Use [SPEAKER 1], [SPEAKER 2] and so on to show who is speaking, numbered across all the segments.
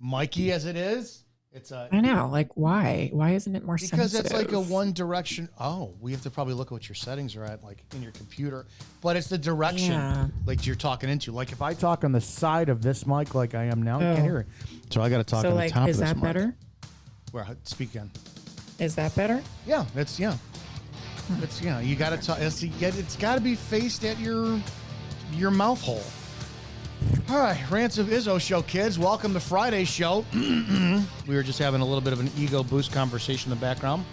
[SPEAKER 1] Mikey as it is.
[SPEAKER 2] I know. Like, why? Why isn't it more
[SPEAKER 1] because
[SPEAKER 2] sensitive?
[SPEAKER 1] it's like a one direction. Oh, we have to probably look at what your settings are at, like in your computer. But it's the direction, like you're talking into. Like if I talk on the side of this mic, like I am now, you can't hear it. So I got to talk on the top of this mic.
[SPEAKER 2] Is that better?
[SPEAKER 1] Where? Speak again.
[SPEAKER 2] Is that better?
[SPEAKER 1] Yeah, it's You got to talk. It's got to be faced at your mouth hole. All right, Rants of Izzo show, kids. Welcome to Friday's show. We were just having a little bit of an ego boost conversation in the background.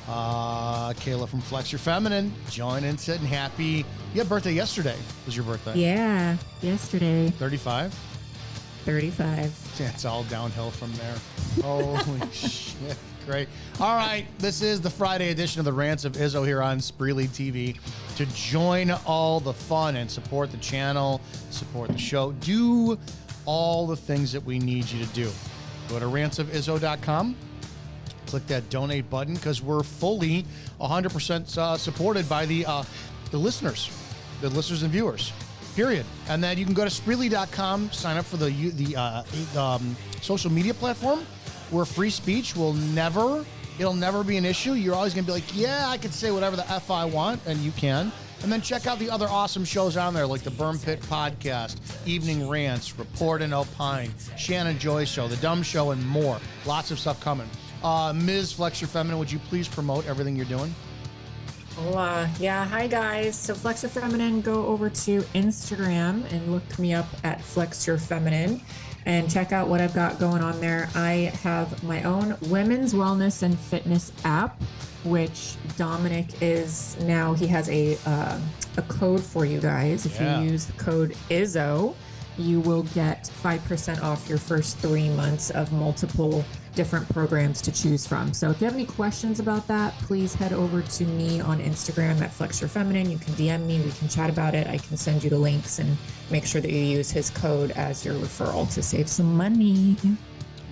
[SPEAKER 1] Kayla from Flex Your Feminine joining, sitting happy. You had birthday yesterday. Was your birthday?
[SPEAKER 2] Yeah, yesterday.
[SPEAKER 1] 35?
[SPEAKER 2] 35.
[SPEAKER 1] Yeah, it's all downhill from there. Holy shit. Great. All right, this is the Friday edition of the Rants of Izzo here on Spreely TV. To join all the fun and support the channel, support the show, do all the things that we need you to do. Go to rantsofizzo.com, click that donate button, because we're fully 100% supported by the listeners and viewers, period. And then you can go to Spreely.com, sign up for the social media platform, where free speech it'll never be an issue. You're always going to be like, yeah, I can say whatever the F I want, and you can. And then check out the other awesome shows on there, like the Burn Pit Podcast, Evening Rants, Report and Opine, Shannon Joy Show, The Dumb Show, and more. Lots of stuff coming. Ms. Flex Your Feminine, would you please promote everything you're doing?
[SPEAKER 2] Yeah, hi guys. So Flex Your Feminine, go over to Instagram and look me up at Flex Your Feminine. And check out what I've got going on there. I have my own women's wellness and fitness app, which Dominic is now, he has a code for you guys. If you use the code IZZO, you will get 5% off your first 3 months of multiple different programs to choose from. So if you have any questions about that, please head over to me on Instagram at Flex Your Feminine. You can DM me, we can chat about it. I can send you the links and make sure that you use his code as your referral to save some money.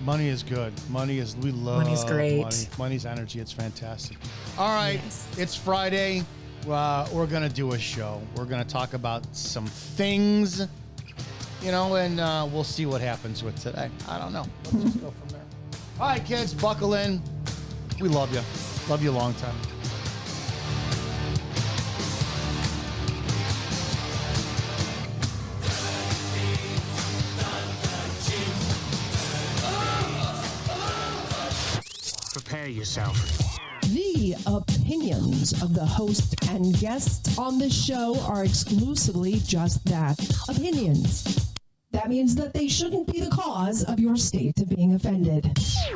[SPEAKER 1] Money is good. We love
[SPEAKER 2] money's great.
[SPEAKER 1] Money. Money's energy. It's fantastic. All right. Yes. It's Friday. We're going to do a show. We're going to talk about some things, and we'll see what happens with today. I don't know. Let's just go from there. All right, kids, buckle in. We love you. Love you a long time.
[SPEAKER 3] Prepare yourself.
[SPEAKER 4] The opinions of the host and guests on this show are exclusively just that, opinions. That means that they shouldn't be the cause of your state of being offended.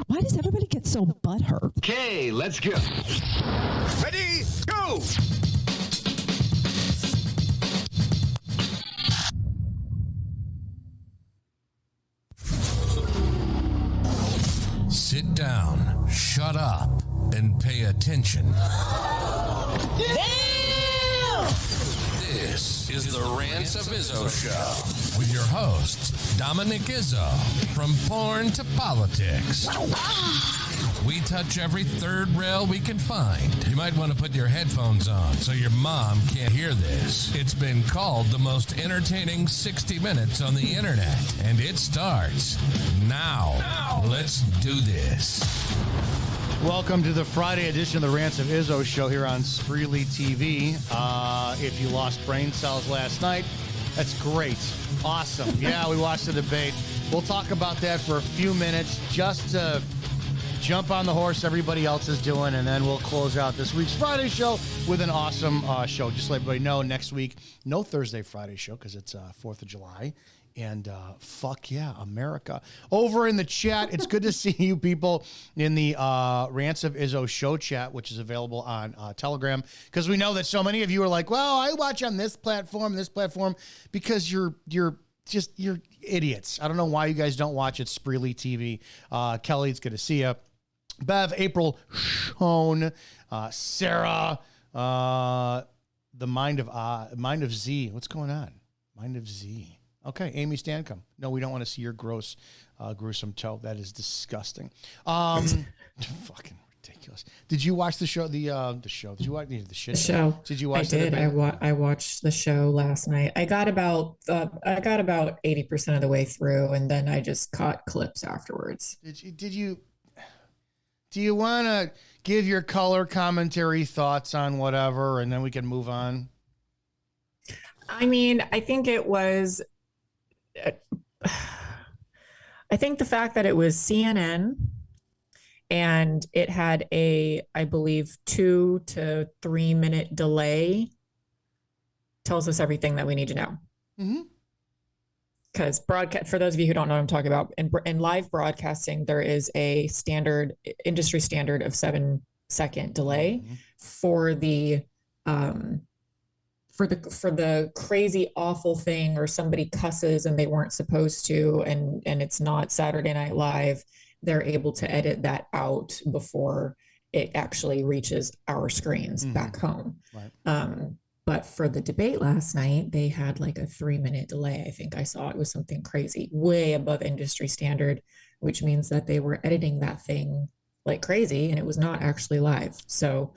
[SPEAKER 4] Why does everybody get so butthurt?
[SPEAKER 5] Okay, let's go. Ready, go!
[SPEAKER 6] Sit down, shut up, and pay attention.
[SPEAKER 4] Damn!
[SPEAKER 6] This is the Rants of Izzo Show with your host, Dominic Izzo, from porn to politics. We touch every third rail we can find. You might want to put your headphones on so your mom can't hear this. It's been called the most entertaining 60 minutes on the internet, and it starts now. Let's do this.
[SPEAKER 1] Welcome to the Friday edition of the Rants of Izzo show here on Spreely TV. If you lost brain cells last night, that's great. Awesome. Yeah, we watched the debate. We'll talk about that for a few minutes just to jump on the horse everybody else is doing, and then we'll close out this week's Friday show with an awesome show. Just to let everybody know, next week, no Thursday Friday show because it's 4th of July. And fuck yeah, America. Over in the chat, it's good to see you people in the Rants of Izzo show chat, which is available on Telegram. Because we know that so many of you are like, well, I watch on this platform, because you're idiots. I don't know why you guys don't watch it. Spreely TV. Kelly, it's good to see you. Bev, April, Sean, Sarah, the Mind of Z. What's going on? Mind of Z. Okay, Amy Stancomb. No, we don't want to see your gross, gruesome toe. That is disgusting. Fucking ridiculous. Did you watch the show? The show? Did you watch the shit
[SPEAKER 2] The show?
[SPEAKER 1] Did you watch?
[SPEAKER 2] I did. I watched the show last night. I got about 80% of the way through, and then I just caught clips afterwards.
[SPEAKER 1] Did you? Do you want to give your color commentary thoughts on whatever, and then we can move on?
[SPEAKER 2] I mean, I think it was. I think the fact that it was CNN and it had I believe, 2 to 3 minute delay tells us everything that we need to know.
[SPEAKER 1] Mm-hmm.
[SPEAKER 2] Because for those of you who don't know what I'm talking about, in live broadcasting, there is a industry standard of 7-second delay for the crazy awful thing, or somebody cusses and they weren't supposed to, and it's not Saturday Night Live. They're able to edit that out before it actually reaches our screens back home.
[SPEAKER 1] Right.
[SPEAKER 2] But for the debate last night, they had like a 3-minute delay. I think I saw it was something crazy, way above industry standard, which means that they were editing that thing like crazy and it was not actually live. So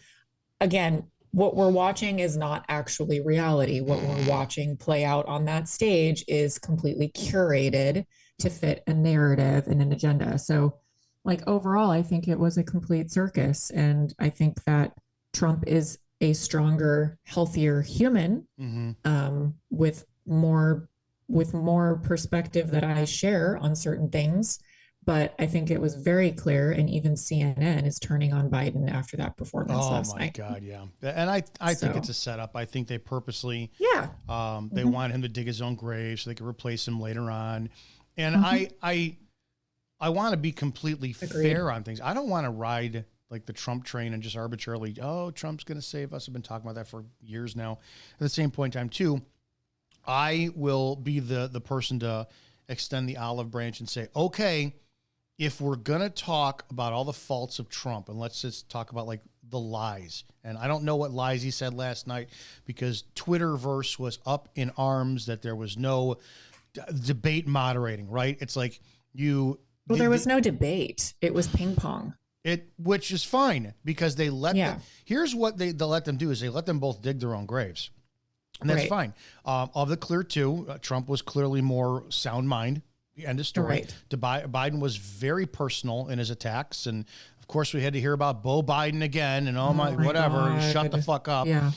[SPEAKER 2] again, what we're watching is not actually reality. What we're watching play out on that stage is completely curated to fit a narrative and an agenda. So like overall, I think it was a complete circus. And I think that Trump is a stronger, healthier human with more perspective that I share on certain things. But I think it was very clear, and even CNN is turning on Biden after that performance last night.
[SPEAKER 1] Oh my God, yeah. And I think it's a setup. I think they purposely, they want him to dig his own grave so they can replace him later on. And I want to be completely fair on things. I don't want to ride like the Trump train and just arbitrarily, Trump's going to save us. I've been talking about that for years now. At the same point in time, too, I will be the person to extend the olive branch and say, okay, if we're going to talk about all the faults of Trump, and let's just talk about like the lies. And I don't know what lies he said last night because Twitterverse was up in arms that there was no debate moderating, right? It's like
[SPEAKER 2] there was no debate. It was ping pong.
[SPEAKER 1] Which is fine because they let them. Here's what they let them do is they let them both dig their own graves. And that's fine. Of the clear two, Trump was clearly more sound mind. End of story. Right. Biden was very personal in his attacks. And of course, we had to hear about Beau Biden again and whatever. God. Shut the fuck up.
[SPEAKER 2] Yeah.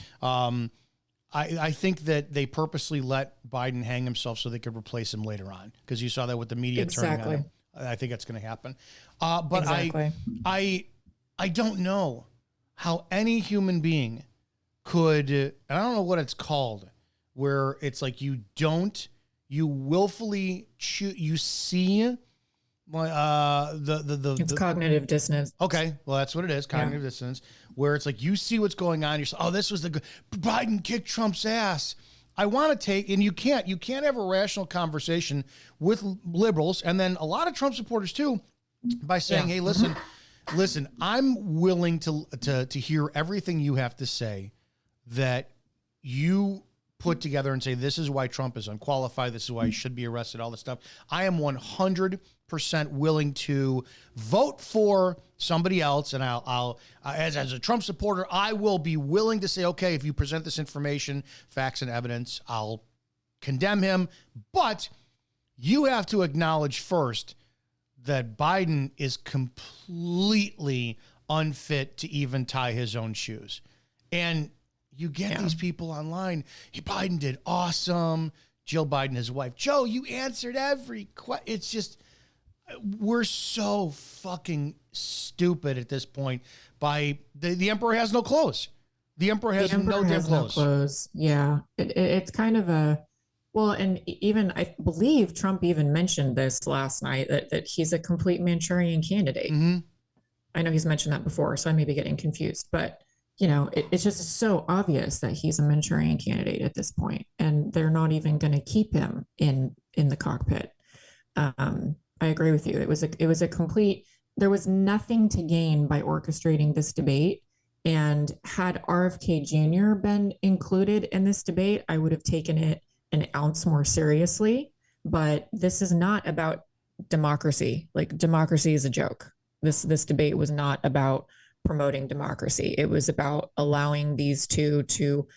[SPEAKER 1] I think that they purposely let Biden hang himself so they could replace him later on because you saw that with the media turning on him. I think that's going to happen. But I don't know how any human being could, and I don't know what it's called, where it's like you willfully you see
[SPEAKER 2] it's cognitive dissonance.
[SPEAKER 1] Okay, well that's what it is, cognitive dissonance, where it's like you see what's going on. You're like, this was Biden kicked Trump's ass. I want to take, and you can't have a rational conversation with liberals, and then a lot of Trump supporters too, by saying, hey, listen, I'm willing to hear everything you have to say that you put together and say, this is why Trump is unqualified. This is why he should be arrested, all this stuff. I am 100% willing to vote for somebody else. And I'll as a Trump supporter, I will be willing to say, okay, if you present this information, facts and evidence, I'll condemn him. But you have to acknowledge first that Biden is completely unfit to even tie his own shoes. And you get these people online. Biden did awesome. Jill Biden, his wife. Joe, you answered every question. It's just, we're so fucking stupid at this point. By the emperor has no clothes. The emperor has no damn clothes.
[SPEAKER 2] Yeah, it's kind of and even I believe Trump even mentioned this last night that he's a complete Manchurian candidate.
[SPEAKER 1] Mm-hmm.
[SPEAKER 2] I know he's mentioned that before, so I may be getting confused, but it's just so obvious that he's a Manchurian candidate at this point, and they're not even going to keep him in the cockpit. I agree with you. It was a complete. There was nothing to gain by orchestrating this debate, and had RFK Jr. been included in this debate, I would have taken it an ounce more seriously. But this is not about democracy. Like, democracy is a joke. This debate was not about promoting democracy. It was about allowing these two to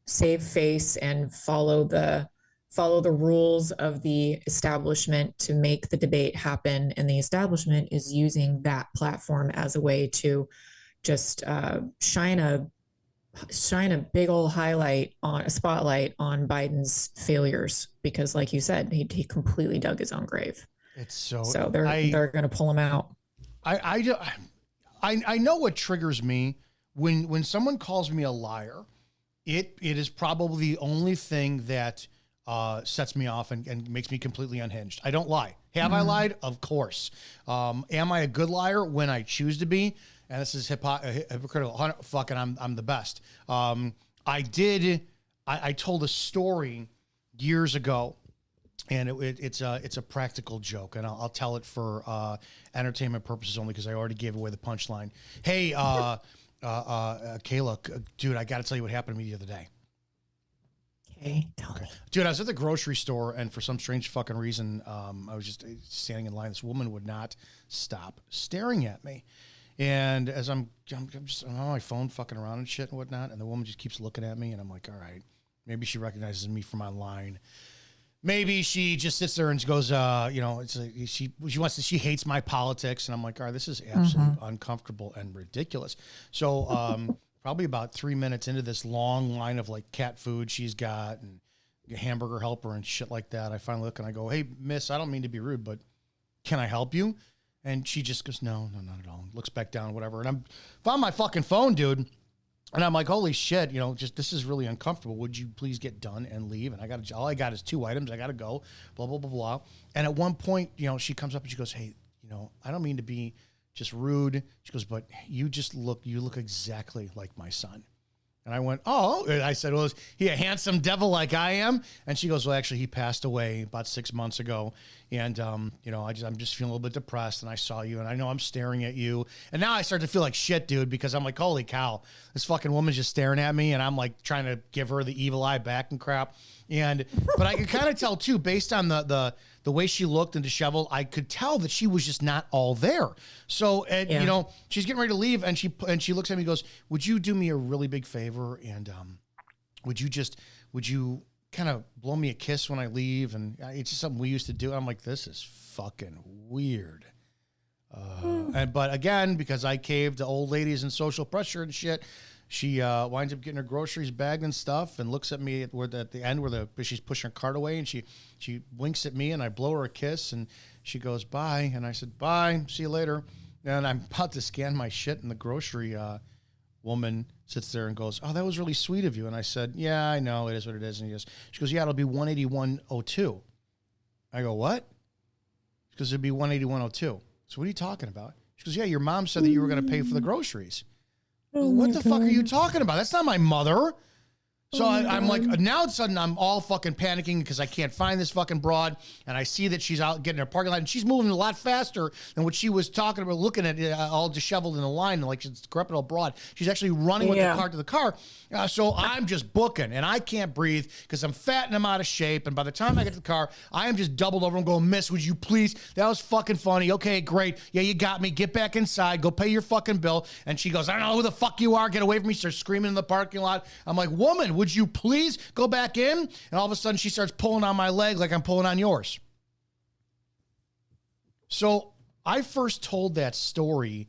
[SPEAKER 2] save face and follow the rules of the establishment to make the debate happen. And the establishment is using that platform as a way to just shine a big old spotlight on Biden's failures, because like you said, he completely dug his own grave.
[SPEAKER 1] It's
[SPEAKER 2] so they're going to pull him out.
[SPEAKER 1] I know what triggers me when someone calls me a liar. It is probably the only thing that sets me off and makes me completely unhinged. I don't lie. Have I lied? Of course. Am I a good liar when I choose to be? And this is hypocritical. Fucking, I'm the best. I told a story years ago, and it's a practical joke, and I'll tell it for entertainment purposes only because I already gave away the punchline. Hey, Kayla, dude, I got to tell you what happened to me the other day.
[SPEAKER 2] Okay, tell me.
[SPEAKER 1] Dude, I was at the grocery store, and for some strange fucking reason, I was just standing in line. This woman would not stop staring at me. And as I'm just on my phone fucking around and shit and whatnot, and the woman just keeps looking at me, and I'm like, all right, maybe she recognizes me from online. Maybe she just sits there and goes, it's like she hates my politics, and I'm like, all right, this is absolutely uncomfortable and ridiculous. So probably about 3 minutes into this long line of like cat food she's got and a hamburger helper and shit like that, I finally look and I go, hey, miss, I don't mean to be rude, but can I help you? And she just goes, no, not at all. Looks back down, whatever. And I'm on my fucking phone, dude. And I'm like, holy shit, just this is really uncomfortable. Would you please get done and leave? And all I got is 2 items. I got to go, blah, blah, blah, blah. And at one point, she comes up and she goes, hey, I don't mean to be just rude. She goes, but you look exactly like my son. And I went, oh, and I said, well, is he a handsome devil like I am? And she goes, well, actually, he passed away about 6 months ago. And, I'm just feeling a little bit depressed. And I saw you and I know I'm staring at you. And now I start to feel like shit, dude, because I'm like, holy cow, this fucking woman's just staring at me. And I'm like trying to give her the evil eye back and crap. But I could kind of tell too, based on the way she looked and disheveled, I could tell that she was just not all there. So, she's getting ready to leave, and she looks at me and goes, would you do me a really big favor? And would you kind of blow me a kiss when I leave? And it's just something we used to do. I'm like, this is fucking weird. But again, because I caved to old ladies and social pressure and shit, she winds up getting her groceries bagged and stuff, and looks at me at the end where she's pushing her cart away, and she winks at me, and I blow her a kiss, and she goes, bye. And I said, bye, see you later. And I'm about to scan my shit, and the grocery woman sits there and goes, oh, that was really sweet of you. And I said, yeah, I know, it is what it is. And she goes, yeah, it'll be $181.02. I go, what? She goes, it'll be $181.02. So what are you talking about? She goes, yeah, your mom said that you were going to pay for the groceries. What the fuck are you talking about? That's not my mother. So I'm like, now all of a sudden I'm all fucking panicking because I can't find this fucking broad, and I see that she's out getting her parking lot, and she's moving a lot faster than what she was talking about, looking at all disheveled in the line, like she's decrepit old broad. She's actually running with the cart to the car. So I'm just booking, and I can't breathe because I'm fat and I'm out of shape, and by the time I get to the car, I am just doubled over and going, miss, would you please? That was fucking funny. Okay, great. Yeah, you got me. Get back inside. Go pay your fucking bill. And she goes, I don't know who the fuck you are. Get away from me. Starts screaming in the parking lot. I'm like, woman, would you please go back in? And all of a sudden she starts pulling on my leg like I'm pulling on yours. So I first told that story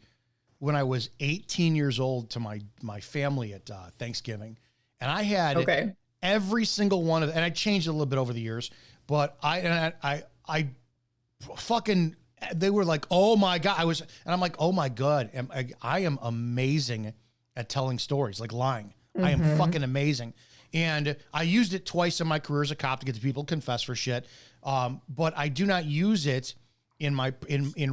[SPEAKER 1] when I was 18 years old to my family at Thanksgiving. And I had every single one of, and I changed it a little bit over the years, but I fucking, they were like, oh my God. And I'm like, oh my God. I am amazing at telling stories, like lying. I am fucking amazing. And I used it twice in my career as a cop to get the people to confess for shit. But I do not use it in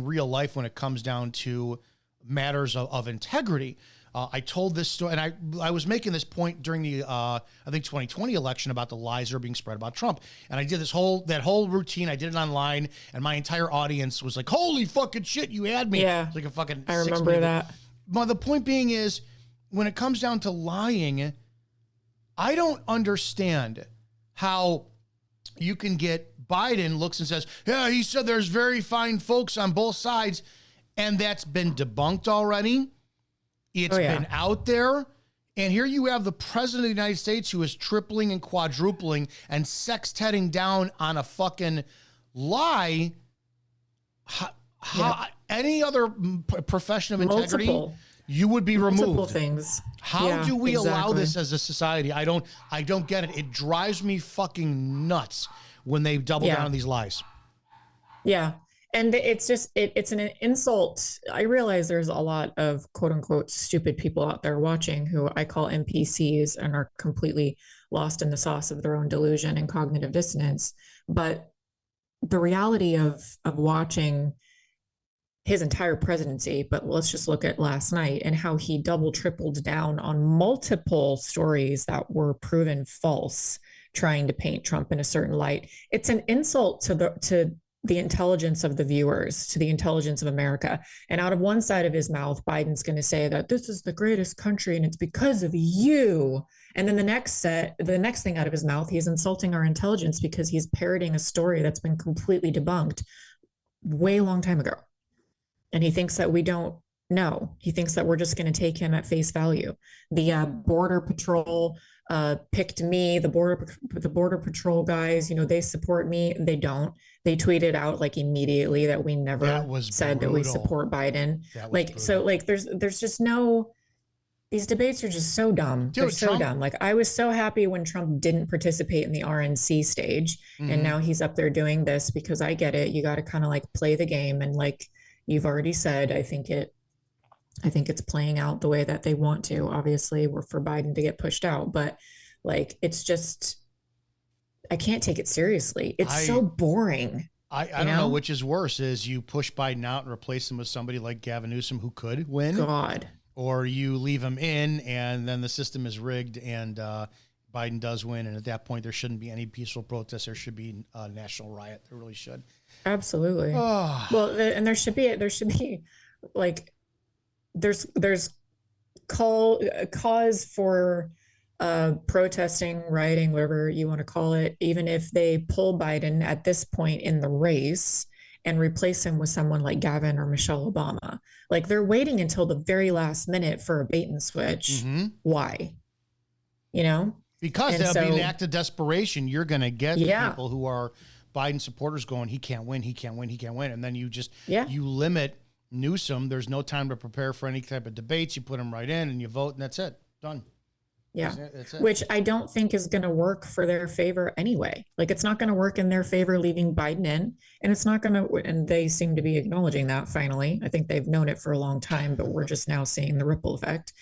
[SPEAKER 1] real life when it comes down to matters of integrity. I told this story, and I was making this point during the, I think 2020 election about the lies that are being spread about Trump. And I did that whole routine. I did it online, and my entire audience was like, holy fucking shit, you had me.
[SPEAKER 2] Yeah.
[SPEAKER 1] It's like a fucking
[SPEAKER 2] I remember that.
[SPEAKER 1] But the point being is, when it comes down to lying, I don't understand how you can get Biden looks and says, yeah, he said there's very fine folks on both sides. And that's been debunked already. It's been out there. And here you have the president of the United States who is tripling and quadrupling and sextetting down on a fucking lie. How any other profession of integrity, you would be removed.
[SPEAKER 2] Multiple things.
[SPEAKER 1] How do we allow this as a society? I don't get it. It drives me fucking nuts when they double down on these lies.
[SPEAKER 2] Yeah. And it's just, it's an insult. I realize there's a lot of quote unquote stupid people out there watching who I call NPCs and are completely lost in the sauce of their own delusion and cognitive dissonance. But the reality of watching his entire presidency, but let's just look at last night and how he tripled down on multiple stories that were proven false, trying to paint Trump in a certain light. It's an insult to the intelligence of the viewers, to the intelligence of America. And out of one side of his mouth, Biden's going to say that this is the greatest country and it's because of you. And then the next thing out of his mouth, he's insulting our intelligence because he's parroting a story that's been completely debunked way long time ago. And he thinks that we don't know. He thinks that we're just going to take him at face value. The Border Patrol picked me, the Border Patrol guys, they support me. They don't. They tweeted out like immediately that we never said that we support Biden. There's just no, these debates are just so dumb. Dude, they're so dumb. Like I was so happy when Trump didn't participate in the RNC stage. And now he's up there doing this because I get it. You got to kind of like play the game. And like you've already said, I think it's playing out the way that they want to. Obviously, we're for Biden to get pushed out, but like it's just, I can't take it seriously. It's so boring.
[SPEAKER 1] I don't know which is worse: is you push Biden out and replace him with somebody like Gavin Newsom who could win,
[SPEAKER 2] God,
[SPEAKER 1] or you leave him in and then the system is rigged and Biden does win, and at that point there shouldn't be any peaceful protests. There should be a national riot. There really should.
[SPEAKER 2] Absolutely. Oh. Well, and there should be like. There's cause for protesting, rioting, whatever you want to call it, even if they pull Biden at this point in the race and replace him with someone like Gavin or Michelle Obama. Like they're waiting until the very last minute for a bait and switch. Mm-hmm. Why?
[SPEAKER 1] Because that'll be an act of desperation. You're going to get people who are Biden supporters going, he can't win. And then you just, you limit Newsom. There's no time to prepare for any type of debates. You put him right in and you vote and that's it. Done.
[SPEAKER 2] Yeah. That's it. Which I don't think is going to work for their favor anyway. Like it's not going to work in their favor leaving Biden in, and it's not going to, and they seem to be acknowledging that finally. I think they've known it for a long time, but we're just now seeing the ripple effect.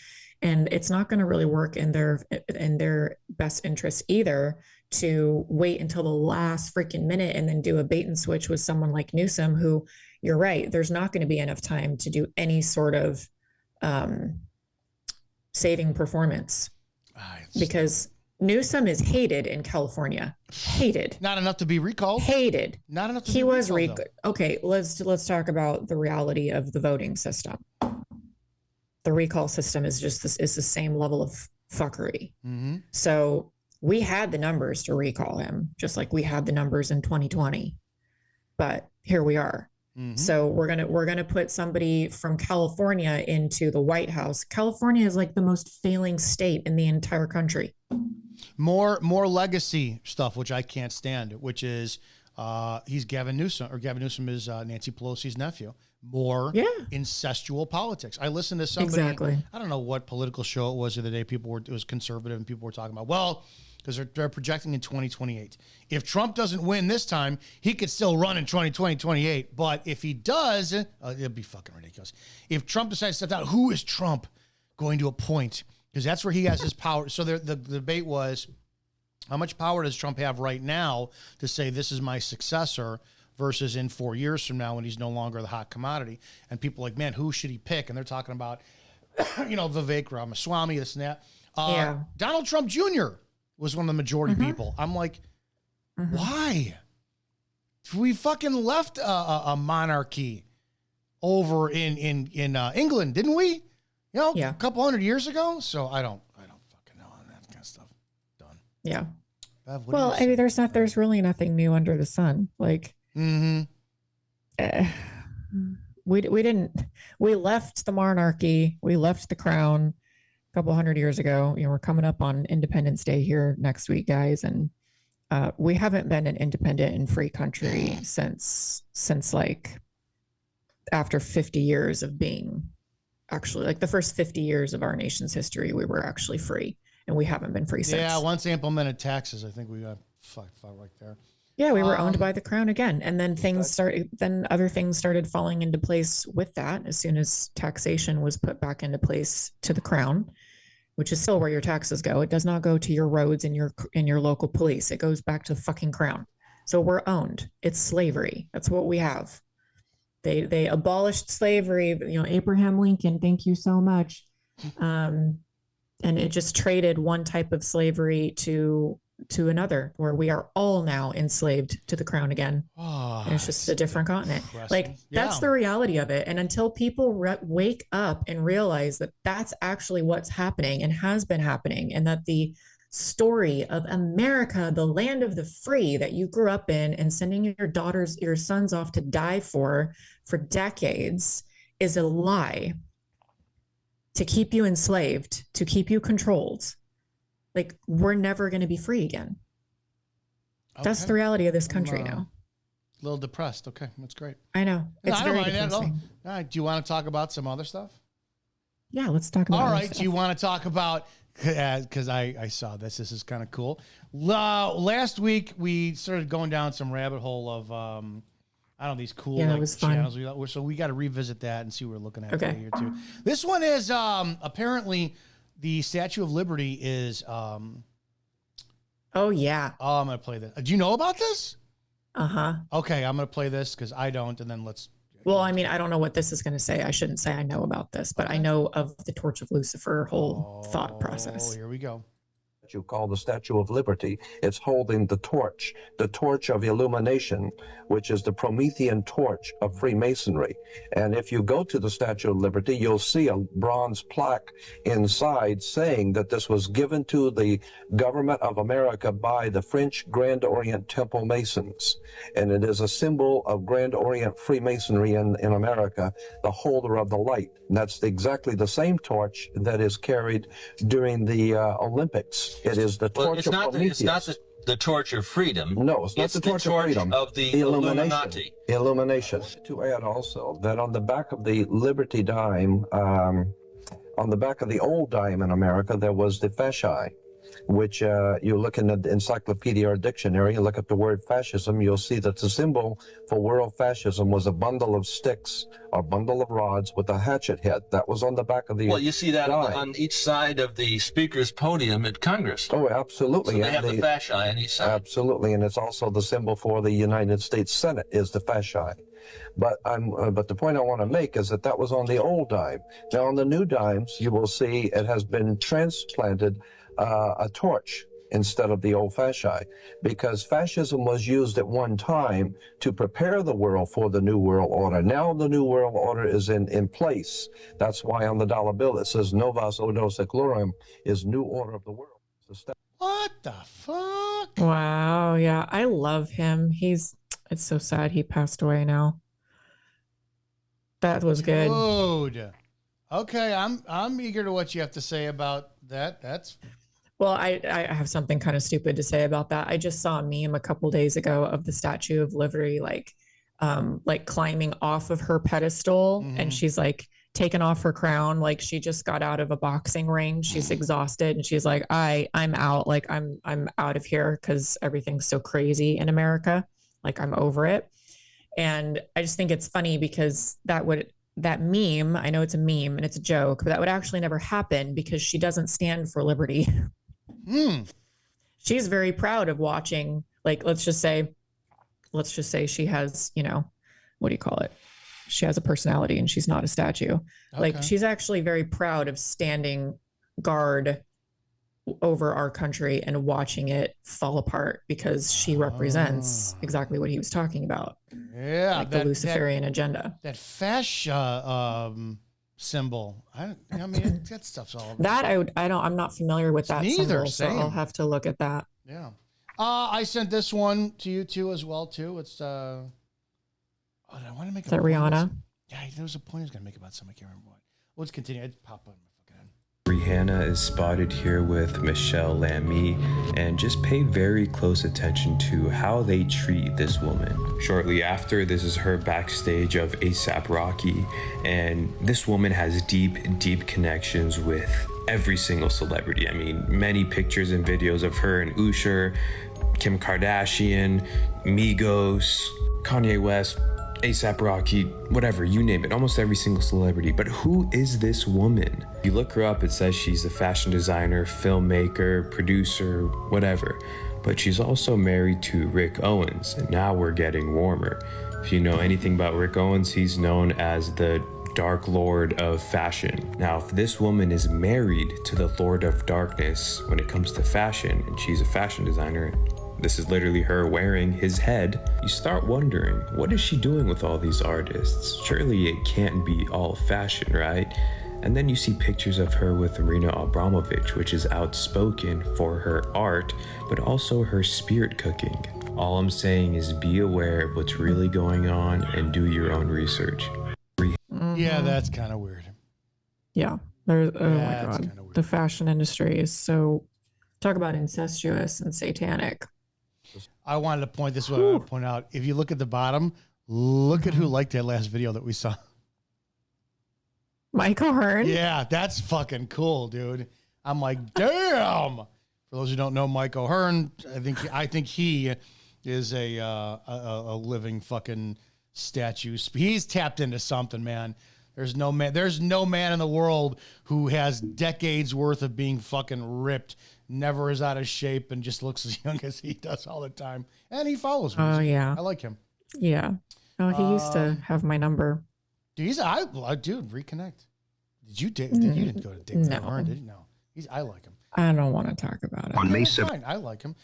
[SPEAKER 2] And it's not going to really work in their best interest either to wait until the last freaking minute and then do a bait and switch with someone like Newsom, who, you're right, there's not going to be enough time to do any sort of saving performance because Newsom is hated in California. Hated.
[SPEAKER 1] Not enough to be recalled.
[SPEAKER 2] Hated.
[SPEAKER 1] Not enough to
[SPEAKER 2] be recalled. He was
[SPEAKER 1] recalled.
[SPEAKER 2] Okay, let's talk about the reality of the voting system. The recall system is just the same level of fuckery. Mm-hmm. So we had the numbers to recall him, just like we had the numbers in 2020. But here we are. Mm-hmm. So we're gonna put somebody from California into the White House. California is like the most failing state in the entire country.
[SPEAKER 1] More legacy stuff, which I can't stand. Which is he's Gavin Newsom, or Gavin Newsom is Nancy Pelosi's nephew. More incestual politics. I listened to somebody.
[SPEAKER 2] Exactly.
[SPEAKER 1] I don't know what political show it was the other day. It was conservative, and people were talking about because they're projecting in 2028. If Trump doesn't win this time, he could still run in 2028. But if he does, it'd be fucking ridiculous. If Trump decides to step down, who is Trump going to appoint? Because that's where he has his power. So the debate was, how much power does Trump have right now to say this is my successor versus in 4 years from now when he's no longer the hot commodity? And people are like, man, who should he pick? And they're talking about, Vivek Ramaswamy, this and that. Donald Trump Jr. was one of the majority people. I'm like, why? We fucking left a monarchy over in England, didn't we? A couple hundred years ago. So I don't fucking know on that kind of stuff. Done.
[SPEAKER 2] Yeah. Bev, well, I mean, there's really nothing new under the sun. Like, we left the monarchy, we left the crown a couple hundred years ago. We're coming up on Independence Day here next week, guys, and we haven't been an independent and free country since like after 50 years of being, actually, like the first 50 years of our nation's history, we were actually free, and we haven't been free since.
[SPEAKER 1] Yeah, once they implemented taxes, I think we got fucked right there.
[SPEAKER 2] Yeah, we were owned by the crown again, and then other things started falling into place with that as soon as taxation was put back into place to the crown, which is still where your taxes go. It does not go to your roads and your local police. It goes back to the fucking crown. So we're owned. It's slavery. That's what we have. They abolished slavery. Abraham Lincoln, thank you so much. And it just traded one type of slavery to another, where we are all now enslaved to the crown again. And it's just a different continent. Like, that's the reality of it. And until people wake up and realize that that's actually what's happening and has been happening, and that the story of America, the land of the free that you grew up in and sending your sons off to die for decades, is a lie to keep you enslaved, to keep you controlled. Like, we're never going to be free again. Okay. That's the reality of this country now.
[SPEAKER 1] A little depressed. Okay, that's great.
[SPEAKER 2] I know. It's
[SPEAKER 1] I
[SPEAKER 2] very
[SPEAKER 1] don't mind that at all.
[SPEAKER 2] depressing.
[SPEAKER 1] All right, do you want to talk about some other stuff?
[SPEAKER 2] Yeah, let's talk about
[SPEAKER 1] All right,
[SPEAKER 2] stuff.
[SPEAKER 1] do you want to talk about, because I saw this. This is kind of cool. Last week, we started going down some rabbit hole of, I don't know, these cool channels. So we got to revisit that and see what we're looking at here too. This one is apparently the Statue of Liberty is.
[SPEAKER 2] Oh, yeah.
[SPEAKER 1] Oh, I'm going to play this. Do you know about this?
[SPEAKER 2] Uh-huh.
[SPEAKER 1] Okay, I'm going to play this because I don't, and then let's.
[SPEAKER 2] Well, I mean, I don't know what this is going to say. I shouldn't say I know about this, but I know of the Torch of Lucifer whole thought process.
[SPEAKER 1] Oh, here we go.
[SPEAKER 7] You call the Statue of Liberty. It's holding the torch of illumination, which is the Promethean torch of Freemasonry. And if you go to the Statue of Liberty, you'll see a bronze plaque inside saying that this was given to the government of America by the French Grand Orient Temple Masons. And it is a symbol of Grand Orient Freemasonry in America, the holder of the light. And that's exactly the same torch that is carried during the Olympics. It is the torch of Prometheus.
[SPEAKER 8] It's not the torch of freedom.
[SPEAKER 7] No, it's not the torch of freedom.
[SPEAKER 8] Of the Illuminati.
[SPEAKER 7] Illumination. To add also that on the back of the Liberty dime, on the back of the old dime in America, there was the fasci, which you look in the encyclopedia or dictionary, you look up the word fascism, you'll see that the symbol for world fascism was a bundle of sticks or bundle of rods with a hatchet head. That was on the back of the
[SPEAKER 8] Well, you see that on each side of the speaker's podium at Congress.
[SPEAKER 7] Oh, absolutely.
[SPEAKER 8] So they have the fasci on each side.
[SPEAKER 7] Absolutely, and it's also the symbol for the United States Senate is the fasci. But the point I want to make is that was on the old dime. Now on the new dimes, you will see it has been transplanted a torch instead of the old fasci, because fascism was used at one time to prepare the world for the New World Order. Now the New World Order is in place. That's why on the dollar bill it says Novus Ordo Seclorum is New Order of the World.
[SPEAKER 1] What the fuck?
[SPEAKER 2] Wow, yeah, I love him. It's so sad he passed away now. That was good.
[SPEAKER 1] Dude. Okay, I'm eager to what you have to say about that. That's
[SPEAKER 2] Well, I have something kind of stupid to say about that. I just saw a meme a couple days ago of the Statue of Liberty, like climbing off of her pedestal, and she's like taken off her crown, like she just got out of a boxing ring. She's exhausted, and she's like, I'm out. Like I'm out of here because everything's so crazy in America. Like I'm over it. And I just think it's funny because that meme, I know it's a meme and it's a joke, but that would actually never happen because she doesn't stand for liberty. She's very proud of watching, like, let's just say she has, what do you call it? She has a personality and she's not a statue. Okay. Like she's actually very proud of standing guard over our country and watching it fall apart because she represents exactly what he was talking about.
[SPEAKER 1] Yeah.
[SPEAKER 2] Like the Luciferian agenda.
[SPEAKER 1] That fascia symbol. I mean, that stuff's all
[SPEAKER 2] that I'm not familiar with that symbol, so I'll have to look at that.
[SPEAKER 1] Yeah. I sent this one to you too as well too. It's I want to make
[SPEAKER 2] Is that Rihanna?
[SPEAKER 1] Yeah, there was a point I was gonna make about something. I can't remember what. Let's continue. I'd pop on my fucking head.
[SPEAKER 9] Rihanna is spotted here with Michelle Lamy, and just pay very close attention to how they treat this woman. Shortly after, this is her backstage of A$AP Rocky, and this woman has deep connections with every single celebrity. I mean, many pictures and videos of her and Usher, Kim Kardashian, Migos, Kanye West, A$AP Rocky, whatever, you name it, almost every single celebrity. But who is this woman? If you look her up, it says she's a fashion designer, filmmaker, producer, whatever. But she's also married to Rick Owens, and now we're getting warmer. If you know anything about Rick Owens, he's known as the Dark Lord of fashion. Now, if this woman is married to the Lord of Darkness when it comes to fashion, and she's a fashion designer, this is literally her wearing his head, you start wondering, what is she doing with all these artists? Surely it can't be all fashion, right? And then you see pictures of her with Marina Abramovich, which is outspoken for her art, but also her spirit cooking. All I'm saying is be aware of what's really going on and do your own research.
[SPEAKER 1] Yeah, that's kind of weird.
[SPEAKER 2] Yeah. There's, oh my
[SPEAKER 1] That's
[SPEAKER 2] God.
[SPEAKER 1] kinda weird.
[SPEAKER 2] The fashion industry is so, talk about incestuous and satanic.
[SPEAKER 1] I wanted to point this one out. Point out. If you look at the bottom, look at who liked that last video that we saw.
[SPEAKER 2] Michael Hearn?
[SPEAKER 1] Yeah, that's fucking cool, dude. I'm like, damn. For those who don't know, Mike O'Hearn, I think he is a living fucking statue. He's tapped into something, man. There's no man in the world who has decades worth of being fucking ripped, never is out of shape, and just looks as young as he does all the time. And he follows me.
[SPEAKER 2] Oh, yeah.
[SPEAKER 1] I like him.
[SPEAKER 2] Yeah. Oh, he used to have my number.
[SPEAKER 1] Dude, dude, reconnect. You didn't go to date with
[SPEAKER 2] No.
[SPEAKER 1] O'Hearn, did you? No. I like him.
[SPEAKER 2] I don't want to talk about it.
[SPEAKER 5] On May
[SPEAKER 1] That's
[SPEAKER 5] 7th.
[SPEAKER 1] fine. I like him.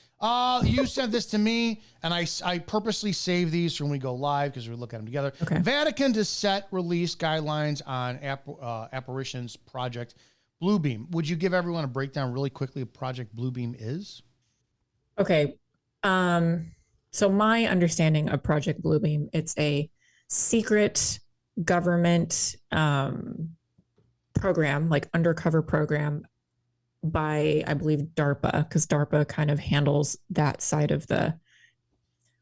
[SPEAKER 1] You sent this to me, and I purposely save these for when we go live because we look at them together.
[SPEAKER 2] Okay.
[SPEAKER 1] Vatican to set release guidelines on apparitions project Bluebeam. Would you give everyone a breakdown really quickly of Project Bluebeam is?
[SPEAKER 2] Okay. So my understanding of Project Bluebeam, it's a secret government program, like undercover program by, I believe, DARPA, because DARPA kind of handles that side of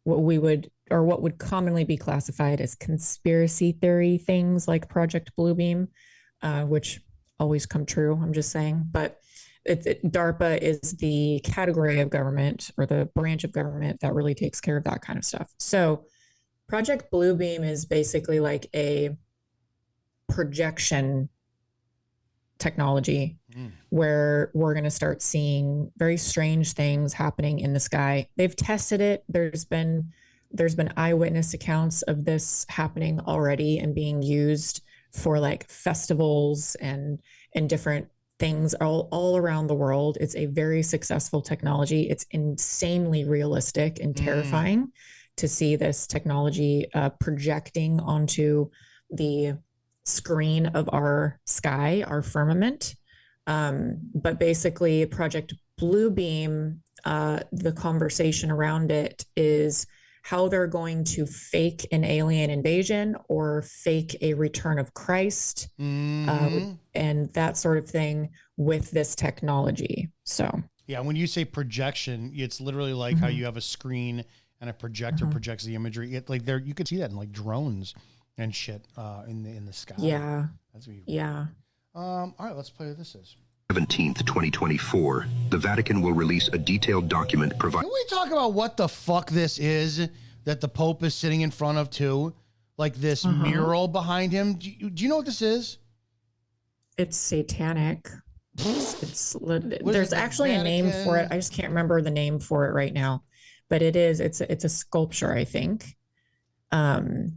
[SPEAKER 2] what would commonly be classified as conspiracy theory things like Project Bluebeam, which always come true, I'm just saying. But DARPA is the category of government or the branch of government that really takes care of that kind of stuff. So Project Bluebeam is basically like a projection technology where we're going to start seeing very strange things happening in the sky. They've tested it. There's been eyewitness accounts of this happening already and being used for like festivals and different things all around the world. It's a very successful technology. It's insanely realistic and terrifying to see this technology projecting onto the screen of our sky, our firmament. But basically Project Bluebeam, the conversation around it is how they're going to fake an alien invasion or fake a return of Christ, and that sort of thing with this technology. So
[SPEAKER 1] yeah, when you say projection, it's literally like how you have a screen and a projector projects the imagery. You could see that in like drones and shit in the sky.
[SPEAKER 2] yeah,
[SPEAKER 1] That's what you,
[SPEAKER 2] yeah.
[SPEAKER 1] all right, let's play what this is.
[SPEAKER 5] 17th, 2024, the Vatican will release a detailed document providing.
[SPEAKER 1] Can we talk about what the fuck this is that the Pope is sitting in front of too? Like this mural behind him. Do you know what this is?
[SPEAKER 2] It's satanic. There's
[SPEAKER 1] it,
[SPEAKER 2] actually a name for it. I just can't remember the name for it right now, but it's a sculpture, I think. And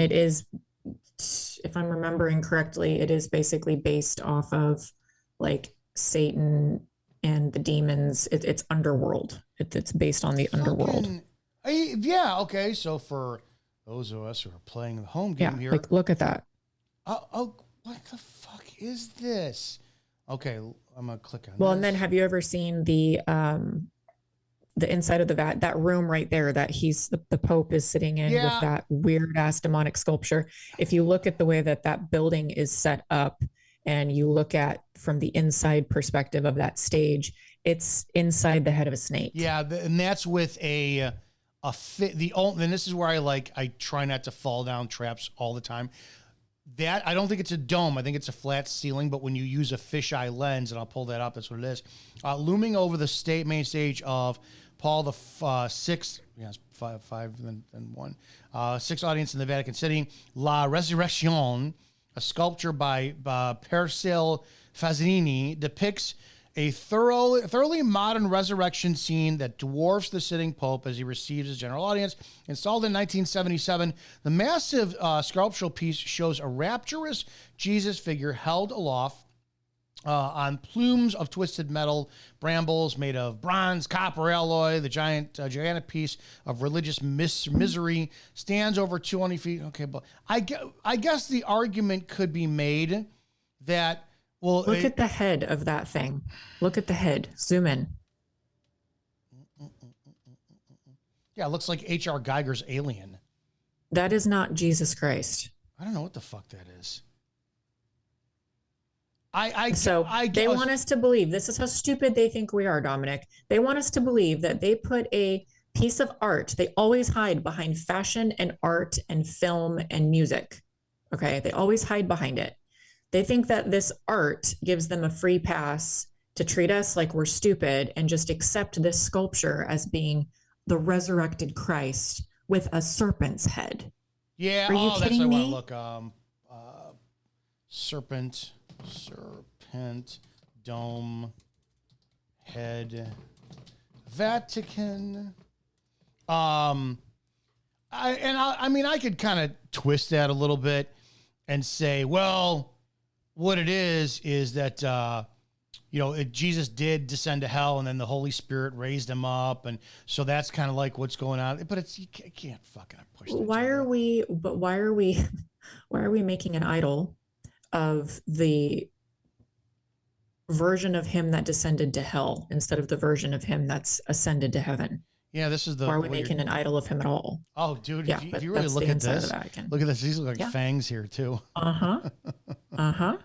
[SPEAKER 2] it is, if I'm remembering correctly, it is basically based off of like Satan and the demons. It's underworld. It's based on the underworld.
[SPEAKER 1] Yeah. Okay. So for those of us who are playing the home game here,
[SPEAKER 2] like look at that.
[SPEAKER 1] Oh, what the fuck is this? Okay, I'm gonna click on.
[SPEAKER 2] Well,
[SPEAKER 1] this.
[SPEAKER 2] and then have you ever seen the the inside of that room right there that the Pope is sitting in with that weird ass demonic sculpture. If you look at the way that building is set up and you look at from the inside perspective of that stage, it's inside the head of a snake.
[SPEAKER 1] Yeah. And that's with and this is where I try not to fall down traps all the time. That I don't think it's a dome. I think it's a flat ceiling. But when you use a fisheye lens, and I'll pull that up, that's what it is. Looming over the main stage of Paul the Sixth, yes, five and one, sixth audience in the Vatican City, La Resurrection, a sculpture by Persil Fazzini, depicts a thoroughly modern resurrection scene that dwarfs the sitting Pope as he receives his general audience. Installed in 1977, the massive sculptural piece shows a rapturous Jesus figure held aloft on plumes of twisted metal brambles made of bronze, copper alloy. The gigantic piece of religious misery stands over 200 feet. Okay, but I guess the argument could be made that, well,
[SPEAKER 2] look at the head of that thing. Look at the head. Zoom in.
[SPEAKER 1] Yeah, it looks like H.R. Geiger's Alien.
[SPEAKER 2] That is not Jesus Christ.
[SPEAKER 1] I don't know what the fuck that is.
[SPEAKER 2] They want us to believe, this is how stupid they think we are, Dominic. They want us to believe that they put a piece of art. They always hide behind fashion and art and film and music. Okay, they always hide behind it. They think that this art gives them a free pass to treat us like we're stupid and just accept this sculpture as being the resurrected Christ with a serpent's head.
[SPEAKER 1] Yeah,
[SPEAKER 2] are you kidding
[SPEAKER 1] that's what
[SPEAKER 2] me?
[SPEAKER 1] I want to look. Serpent, dome, head, Vatican. I could kind of twist that a little bit and say, well, what it is that, Jesus did descend to hell and then the Holy Spirit raised him up. And so that's kind of like what's going on. But you can't fucking push that.
[SPEAKER 2] Why are we making an idol of the version of him that descended to hell instead of the version of him that's ascended to heaven?
[SPEAKER 1] Yeah, this is the.
[SPEAKER 2] Why are we making an idol of him at all?
[SPEAKER 1] Oh, dude,
[SPEAKER 2] yeah,
[SPEAKER 1] if you really look at this, look at this. These look like
[SPEAKER 2] yeah.
[SPEAKER 1] fangs here too.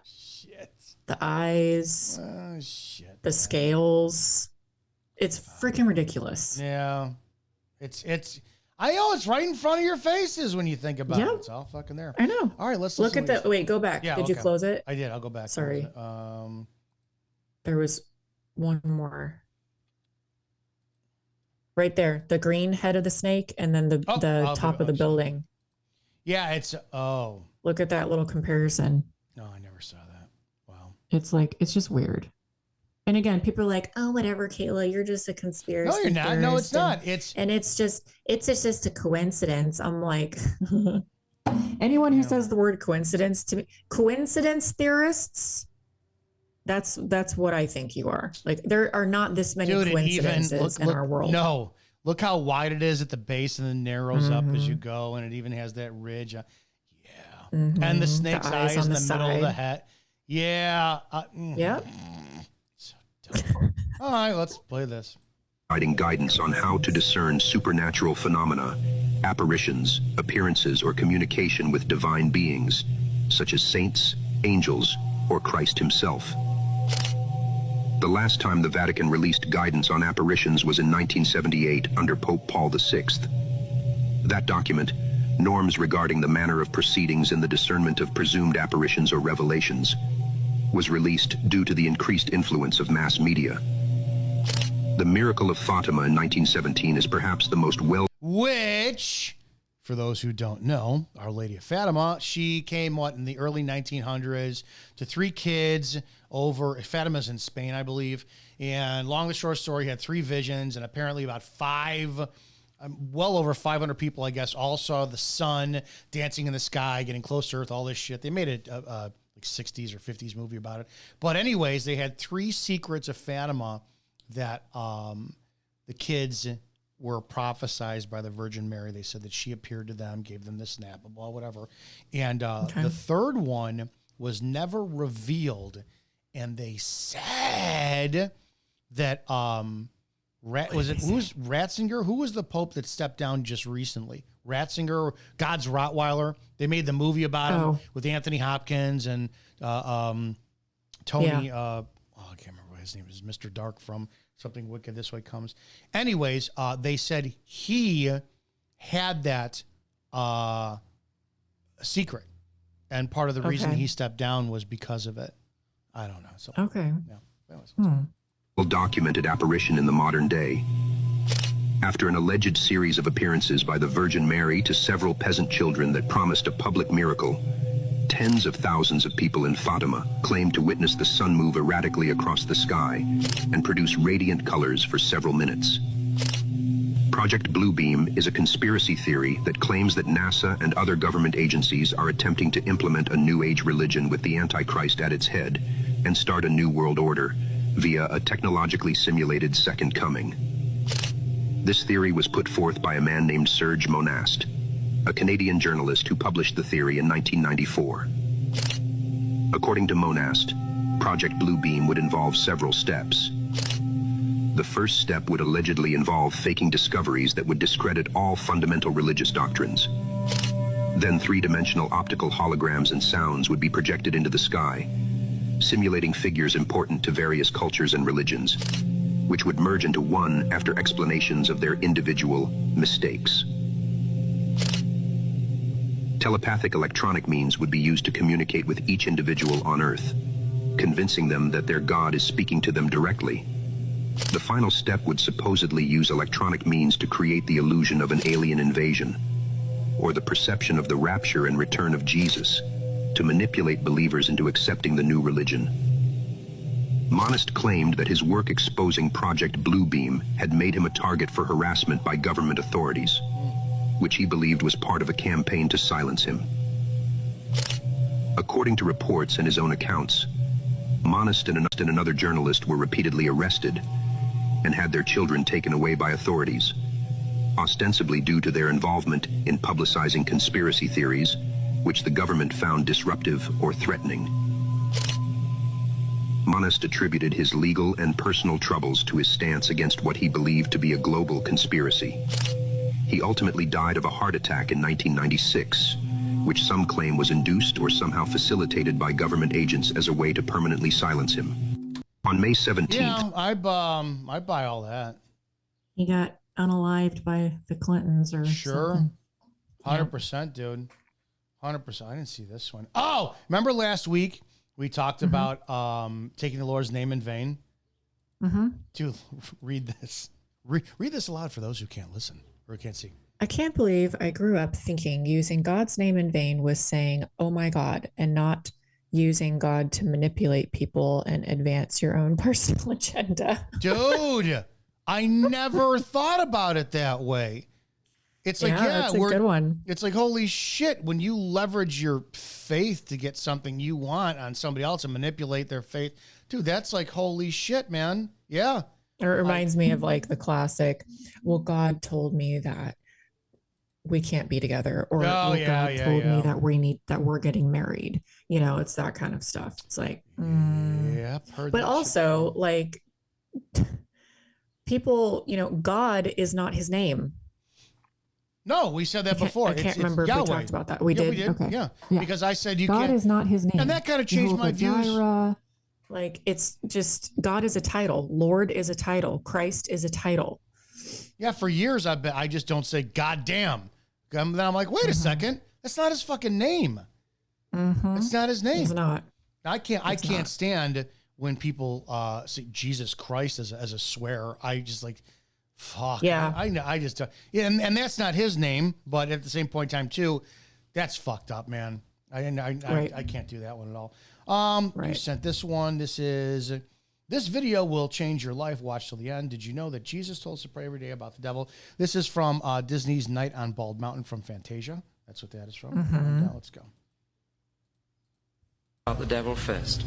[SPEAKER 2] Shit. The eyes.
[SPEAKER 1] Oh shit.
[SPEAKER 2] The scales. It's freaking ridiculous.
[SPEAKER 1] Yeah, it's. It's right in front of your faces when you think about it. It's all fucking there.
[SPEAKER 2] I know.
[SPEAKER 1] All right, let's
[SPEAKER 2] look at the. Wait, go back.
[SPEAKER 1] Yeah,
[SPEAKER 2] did you close it?
[SPEAKER 1] I did. I'll go back.
[SPEAKER 2] Sorry. There was one more. Right there, the green head of the snake, and then the top of the building.
[SPEAKER 1] Yeah, it's
[SPEAKER 2] Look at that little comparison.
[SPEAKER 1] No, I never saw that. Wow.
[SPEAKER 2] It's just weird. And again, people are like, "Oh, whatever, Kayla, you're just a conspiracy."
[SPEAKER 1] No, you're not. No, it's not. It's
[SPEAKER 2] just a coincidence. I'm like, anyone who says the word coincidence to me, coincidence theorists. That's what I think you are. Like, there are not this many coincidences in our world.
[SPEAKER 1] No, look how wide it is at the base and then narrows up as you go, and it even has that ridge. And the snake's eyes in the middle of the head. Yeah. So dumb. All right, let's play this.
[SPEAKER 5] Providing guidance on how to discern supernatural phenomena, apparitions, appearances, or communication with divine beings, such as saints, angels, or Christ himself. The last time the Vatican released guidance on apparitions was in 1978 under Pope Paul VI. That document, Norms Regarding the Manner of Proceedings in the Discernment of Presumed Apparitions or Revelations, was released due to the increased influence of mass media. The Miracle of Fatima in 1917 is perhaps the most
[SPEAKER 1] Which, for those who don't know, Our Lady of Fatima, she came, in the early 1900s to 3 kids over, Fatima's in Spain, I believe, and long and short story, had 3 visions, and apparently about 5, well over 500 people, I guess, all saw the sun dancing in the sky, getting close to Earth, all this shit. They made a 60s or 50s movie about it. But anyways, they had 3 secrets of Fatima that the kids were prophesized by the Virgin Mary. They said that she appeared to them, gave them the snap, blah, whatever. And the third one was never revealed. And they said that Who's Ratzinger? Who was the Pope that stepped down just recently? Ratzinger, God's Rottweiler. They made the movie about him with Anthony Hopkins and Tony. I can't remember what his name is. Mr. Dark from Something Wicked This Way Comes. Anyways, they said he had that secret, and part of the reason he stepped down was because of it. I don't know. So,
[SPEAKER 5] documented apparition in the modern day. After an alleged series of appearances by the Virgin Mary to several peasant children that promised a public miracle, tens of thousands of people in Fatima claimed to witness the sun move erratically across the sky and produce radiant colors for several minutes. Project Bluebeam is a conspiracy theory that claims that NASA and other government agencies are attempting to implement a New Age religion with the Antichrist at its head and start a new world order via a technologically simulated second coming. This theory was put forth by a man named Serge Monast, a Canadian journalist who published the theory in 1994. According to Monast, Project Bluebeam would involve several steps. The first step would allegedly involve faking discoveries that would discredit all fundamental religious doctrines. Then three-dimensional optical holograms and sounds would be projected into the sky, simulating figures important to various cultures and religions, which would merge into one after explanations of their individual mistakes. Telepathic electronic means would be used to communicate with each individual on Earth, convincing them that their God is speaking to them directly. The final step would supposedly use electronic means to create the illusion of an alien invasion, or the perception of the rapture and return of Jesus, to manipulate believers into accepting the new religion. Monast claimed that his work exposing Project Bluebeam had made him a target for harassment by government authorities, which he believed was part of a campaign to silence him. According to reports and his own accounts, Monast and another journalist were repeatedly arrested and had their children taken away by authorities, ostensibly due to their involvement in publicizing conspiracy theories, which the government found disruptive or threatening. Monast attributed his legal and personal troubles to his stance against what he believed to be a global conspiracy. He ultimately died of a heart attack in 1996, which some claim was induced or somehow facilitated by government agents as a way to permanently silence him. On May 17th...
[SPEAKER 1] Yeah, I buy all that.
[SPEAKER 2] He got unalived by the Clintons or something.
[SPEAKER 1] 100%, dude. 100%. I didn't see this one. Oh, remember last week we talked about taking the Lord's name in vain?
[SPEAKER 2] Mm-hmm.
[SPEAKER 1] Dude, read this. Read this aloud for those who can't listen or can't see.
[SPEAKER 2] I can't believe I grew up thinking using God's name in vain was saying, oh my God, and not using God to manipulate people and advance your own personal agenda.
[SPEAKER 1] Dude, I never thought about it that way. It's like,
[SPEAKER 2] that's a good one.
[SPEAKER 1] It's like, holy shit, when you leverage your faith to get something you want on somebody else and manipulate their faith, dude, that's like, holy shit, man. Yeah.
[SPEAKER 2] It reminds me of like the classic, well, God told me that we can't be together, or God told me that we're getting married. You know, it's that kind of stuff. It's like, but also like people, you know, God is not his name.
[SPEAKER 1] No, we said that before.
[SPEAKER 2] I can't remember if we talked about that. We did. Okay.
[SPEAKER 1] Yeah. Because I said
[SPEAKER 2] God is not his name.
[SPEAKER 1] And that kind of changed my views.
[SPEAKER 2] Like, it's just, God is a title. Lord is a title. Christ is a title.
[SPEAKER 1] Yeah, for years I just don't say God damn. Then I'm like, wait a second. That's not his fucking name. It's not his name.
[SPEAKER 2] It's not.
[SPEAKER 1] I can't stand when people say Jesus Christ as a swear. I just like, fuck.
[SPEAKER 2] Yeah.
[SPEAKER 1] I just and that's not his name, but at the same point in time too, that's fucked up, man. I can't do that one at all. You sent this one. This video will change your life. Watch till the end. Did you know that Jesus told us to pray every day about the devil? This is from Disney's Night on Bald Mountain from Fantasia. That's what that is from. Let's go.
[SPEAKER 10] About the devil first,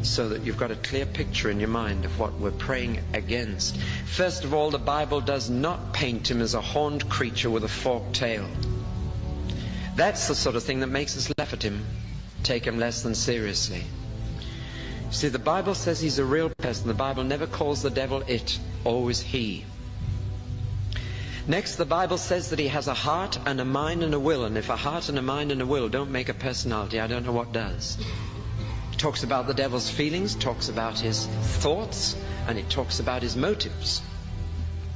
[SPEAKER 10] so that you've got a clear picture in your mind of what we're praying against. First of all, the Bible does not paint him as a horned creature with a forked tail. That's the sort of thing that makes us laugh at him, take him less than seriously. See, the Bible says he's a real person. The Bible never calls the devil it, always he. Next, the Bible says that he has a heart and a mind and a will. And if a heart and a mind and a will don't make a personality, I don't know what does. It talks about the devil's feelings, talks about his thoughts, and it talks about his motives.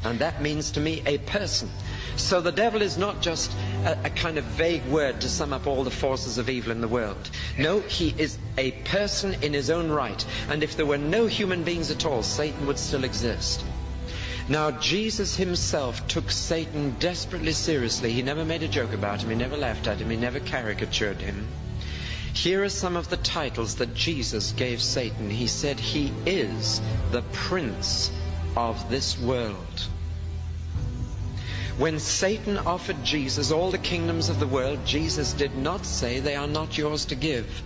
[SPEAKER 10] And that means to me a person. So the devil is not just a kind of vague word to sum up all the forces of evil in the world. No, he is a person in his own right. And if there were no human beings at all, Satan would still exist. Now, Jesus himself took Satan desperately seriously. He never made a joke about him. He never laughed at him. He never caricatured him. Here are some of the titles that Jesus gave Satan. He said he is the prince of this world. When Satan offered Jesus all the kingdoms of the world, Jesus did not say they are not yours to give,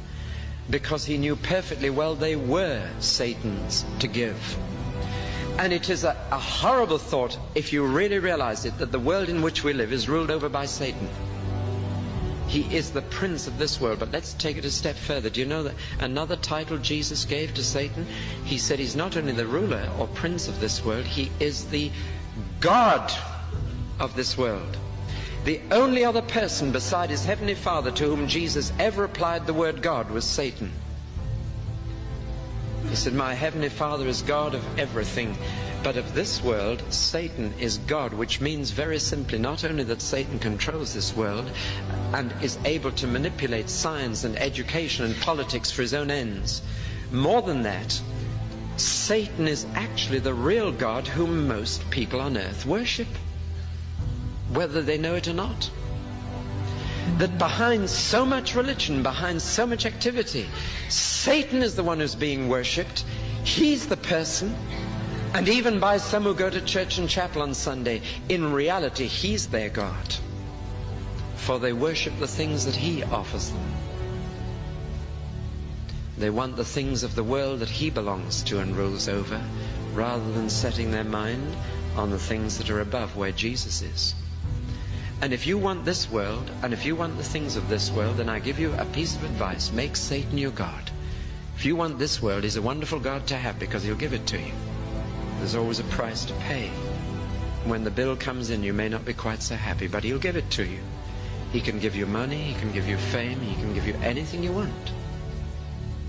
[SPEAKER 10] because he knew perfectly well they were Satan's to give. And it is a horrible thought, if you really realize it, that the world in which we live is ruled over by Satan. He is the prince of this world. But let's take it a step further. Do you know that another title Jesus gave to Satan? He said he's not only the ruler or prince of this world, he is the God of this world. The only other person beside his heavenly Father to whom Jesus ever applied the word God was Satan. He said, my heavenly Father is God of everything, but of this world, Satan is God, which means very simply not only that Satan controls this world and is able to manipulate science and education and politics for his own ends. More than that, Satan is actually the real God whom most people on earth worship, whether they know it or not. That behind so much religion, behind so much activity, Satan is the one who's being worshipped. He's the person. And even by some who go to church and chapel on Sunday, in reality, he's their God. For they worship the things that he offers them. They want the things of the world that he belongs to and rules over, rather than setting their mind on the things that are above, where Jesus is. And if you want this world, and if you want the things of this world, then I give you a piece of advice. Make Satan your God. If you want this world, he's a wonderful God to have, because he'll give it to you. There's always a price to pay. When the bill comes in, you may not be quite so happy, but he'll give it to you. He can give you money, he can give you fame, he can give you anything you want,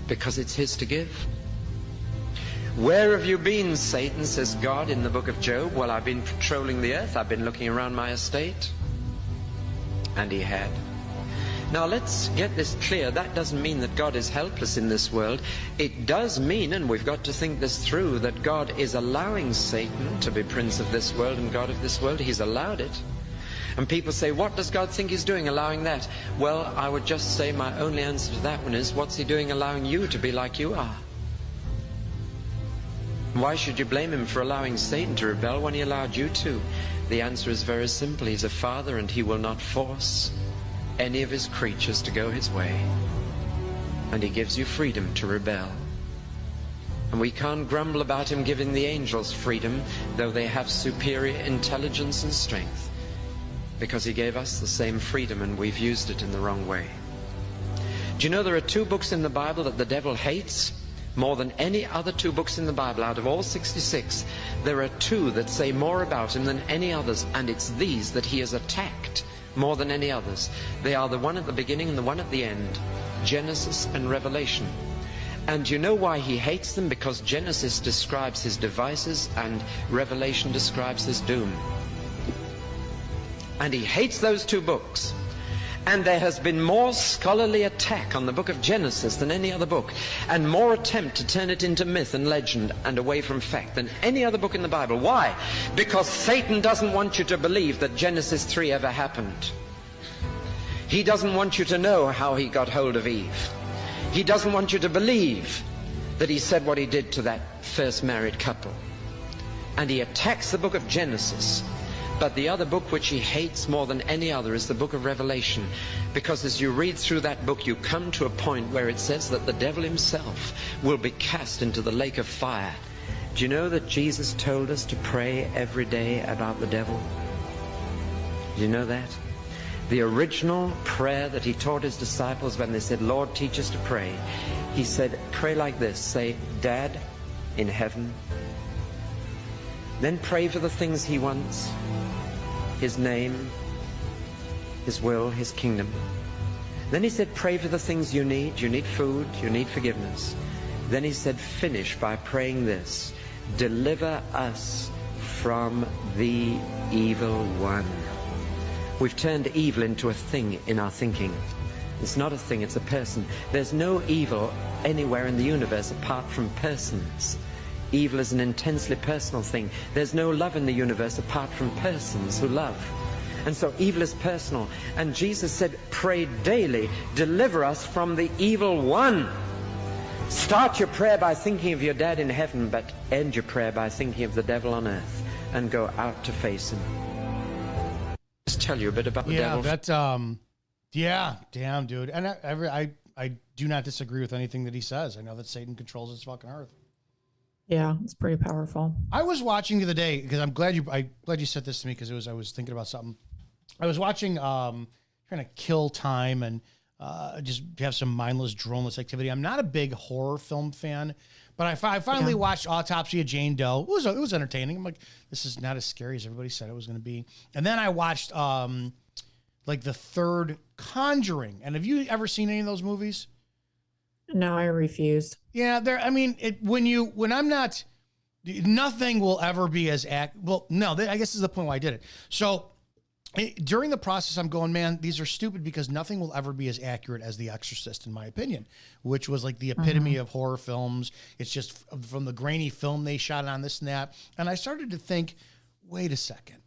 [SPEAKER 10] because it's his to give. Where have you been, Satan, says God in the book of Job? Well, I've been patrolling the earth. I've been looking around my estate. And he had. Now let's get this clear. That doesn't mean that God is helpless in this world. It does mean, and we've got to think this through, that God is allowing Satan to be prince of this world and God of this world. He's allowed it. And people say, what does God think he's doing allowing that? Well, I would just say my only answer to that one is, what's he doing allowing you to be like you are? Why should you blame him for allowing Satan to rebel when he allowed you to? The answer is very simple. He's a father, and he will not force any of his creatures to go his way. And he gives you freedom to rebel. And we can't grumble about him giving the angels freedom, though they have superior intelligence and strength, because he gave us the same freedom, and we've used it in the wrong way. Do you know there are 2 books in the Bible that the devil hates more than any other 2 books in the Bible? Out of all 66, there are 2 that say more about him than any others, and it's these that he has attacked more than any others. They are the one at the beginning and the one at the end, Genesis and Revelation. And you know why he hates them? Because Genesis describes his devices and Revelation describes his doom. And he hates those 2 books. And there has been more scholarly attack on the book of Genesis than any other book, and more attempt to turn it into myth and legend and away from fact than any other book in the Bible. Why? Because Satan doesn't want you to believe that Genesis 3 ever happened. He doesn't want you to know how he got hold of Eve. He doesn't want you to believe that he said what he did to that first married couple. And he attacks the book of Genesis. But the other book which he hates more than any other is the book of Revelation, because as you read through that book, you come to a point where it says that the devil himself will be cast into the lake of fire. Do you know that Jesus told us to pray every day about the devil? Do you know that? the original prayer that he taught his disciples when they said, Lord, teach us to pray. He said, pray like this. Say, Dad in heaven. Then pray for the things he wants. His name, his will, his kingdom. Then he said, pray for the things you need. You need food, you need forgiveness. Then he said, finish by praying this. Deliver us from the evil one. We've turned evil into a thing in our thinking. It's not a thing, it's a person. There's no evil anywhere in the universe apart from persons. Evil is an intensely personal thing. There's no love in the universe apart from persons who love. And so evil is personal. And Jesus said, pray daily, deliver us from the evil one. Start your prayer by thinking of your dad in heaven, but end your prayer by thinking of the devil on earth and go out to face him. Just tell you a bit about the devil.
[SPEAKER 1] Yeah, damn, dude. And I do not disagree with anything that he says. I know that Satan controls this fucking earth.
[SPEAKER 2] Yeah, it's pretty powerful.
[SPEAKER 1] I was watching the other day because I'm glad you said this to me because I was thinking about something. I was watching trying to kill time and just have some mindless, droneless activity. I'm not a big horror film fan, but I finally watched Autopsy of Jane Doe. It was entertaining. I'm like, this is not as scary as everybody said it was going to be. And then I watched like the third Conjuring. And have you ever seen any of those movies?
[SPEAKER 2] No, I refused.
[SPEAKER 1] Yeah, when I'm not, nothing will ever be as I guess this is the point why I did it. So during the process, I'm going, man, these are stupid because nothing will ever be as accurate as The Exorcist, in my opinion, which was like the epitome of horror films. It's just from the grainy film they shot on this and that. And I started to think, wait a second,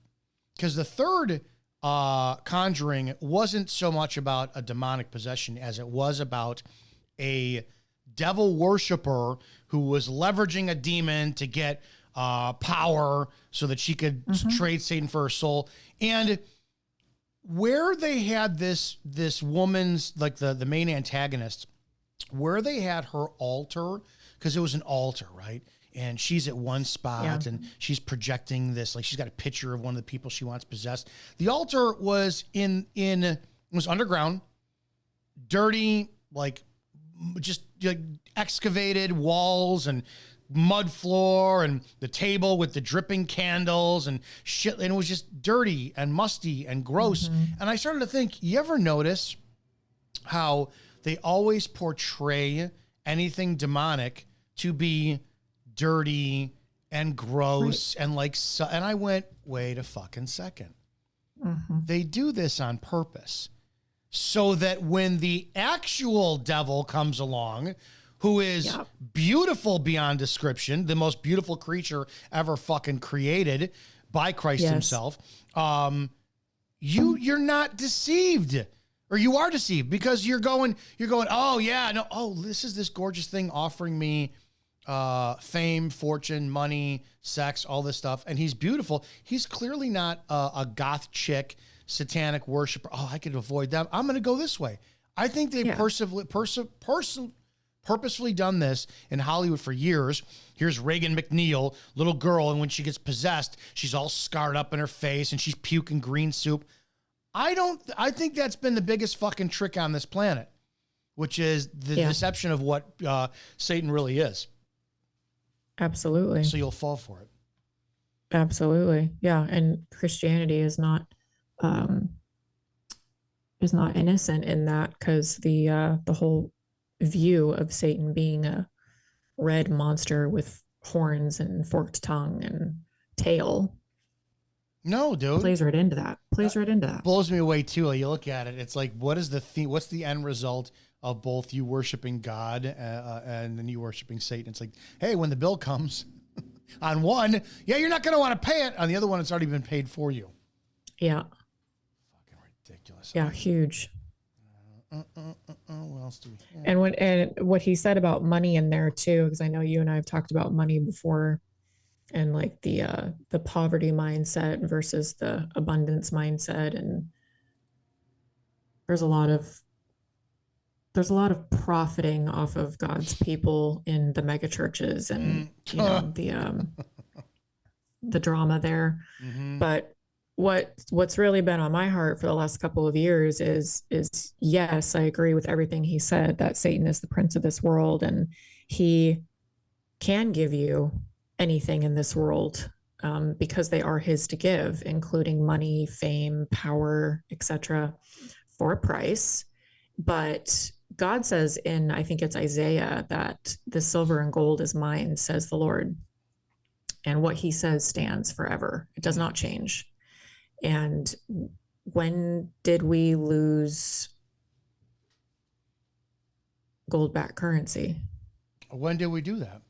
[SPEAKER 1] because the third Conjuring wasn't so much about a demonic possession as it was about a devil worshiper who was leveraging a demon to get power so that she could trade Satan for her soul. And where they had this woman's, like the main antagonist, where they had her altar, because it was an altar, right? And she's at one spot and she's projecting this, like she's got a picture of one of the people she wants possessed. The altar was was underground, dirty, like just like excavated walls and mud floor and the table with the dripping candles and shit. And it was just dirty and musty and gross. And I started to think, you ever notice how they always portray anything demonic to be dirty and gross and like, and I went, wait a fucking second. They do this on purpose so that when the actual devil comes along, who is beautiful beyond description, the most beautiful creature ever fucking created by Christ himself, you're not deceived, or you are deceived because you're going, oh yeah, no, oh, this is this gorgeous thing offering me fame, fortune, money, sex, all this stuff. And he's beautiful. He's clearly not a goth chick, satanic worshiper. Oh, I could avoid them. I'm going to go this way. I think they purposefully done this in Hollywood for years. Here's Reagan McNeil, little girl, and when she gets possessed, she's all scarred up in her face and she's puking green soup. I think that's been the biggest fucking trick on this planet, which is the deception of what Satan really is.
[SPEAKER 2] Absolutely.
[SPEAKER 1] So you'll fall for it.
[SPEAKER 2] Absolutely. Yeah. And Christianity is not innocent in that, because the whole view of Satan being a red monster with horns and forked tongue and tail.
[SPEAKER 1] No, dude.
[SPEAKER 2] Plays right into that.
[SPEAKER 1] Blows me away too. You look at it, it's like, what's the end result of both you worshiping God and then you worshiping Satan? It's like, hey, when the bill comes on one, you're not going to want to pay it. On the other one, it's already been paid for you.
[SPEAKER 2] Yeah.
[SPEAKER 1] Fucking ridiculous.
[SPEAKER 2] Yeah, huge.
[SPEAKER 1] What else do we have?
[SPEAKER 2] And what he said about money in there too, because I know you and I have talked about money before, and like the poverty mindset versus the abundance mindset, and there's a lot of profiting off of God's people in the mega churches and the drama there. But what's really been on my heart for the last couple of years is yes, I agree with everything he said, that Satan is the prince of this world and he can give you anything in this world, because they are his to give, including money, fame, power, etc., for a price. But God says in, I think it's Isaiah, that the silver and gold is mine, says the Lord. And what he says stands forever. It does not change. And when did we lose gold-backed currency?
[SPEAKER 1] When did we do that?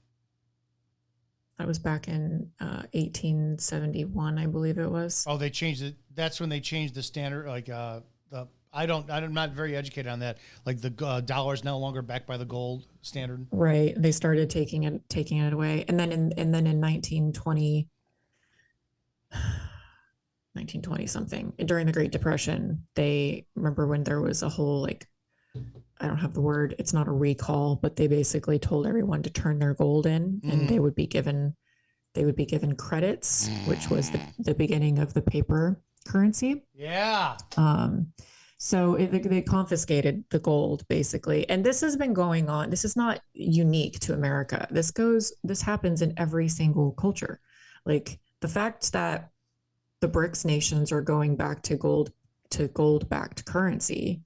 [SPEAKER 2] That was back in 1871, I believe it was.
[SPEAKER 1] Oh, they changed it. That's when they changed the standard. Like I'm not very educated on that. Like the dollar is no longer backed by the gold standard.
[SPEAKER 2] Right. They started taking it away, and then in 1920 something, during the Great Depression, they remember when there was a whole, like, I don't have the word, it's not a recall, but they basically told everyone to turn their gold in, and they would be given credits, which was the beginning of the paper currency.
[SPEAKER 1] Yeah.
[SPEAKER 2] So they confiscated the gold, basically. And this has been going on. This is not unique to America. This happens in every single culture. Like the fact that the BRICS nations are going back to gold-backed currency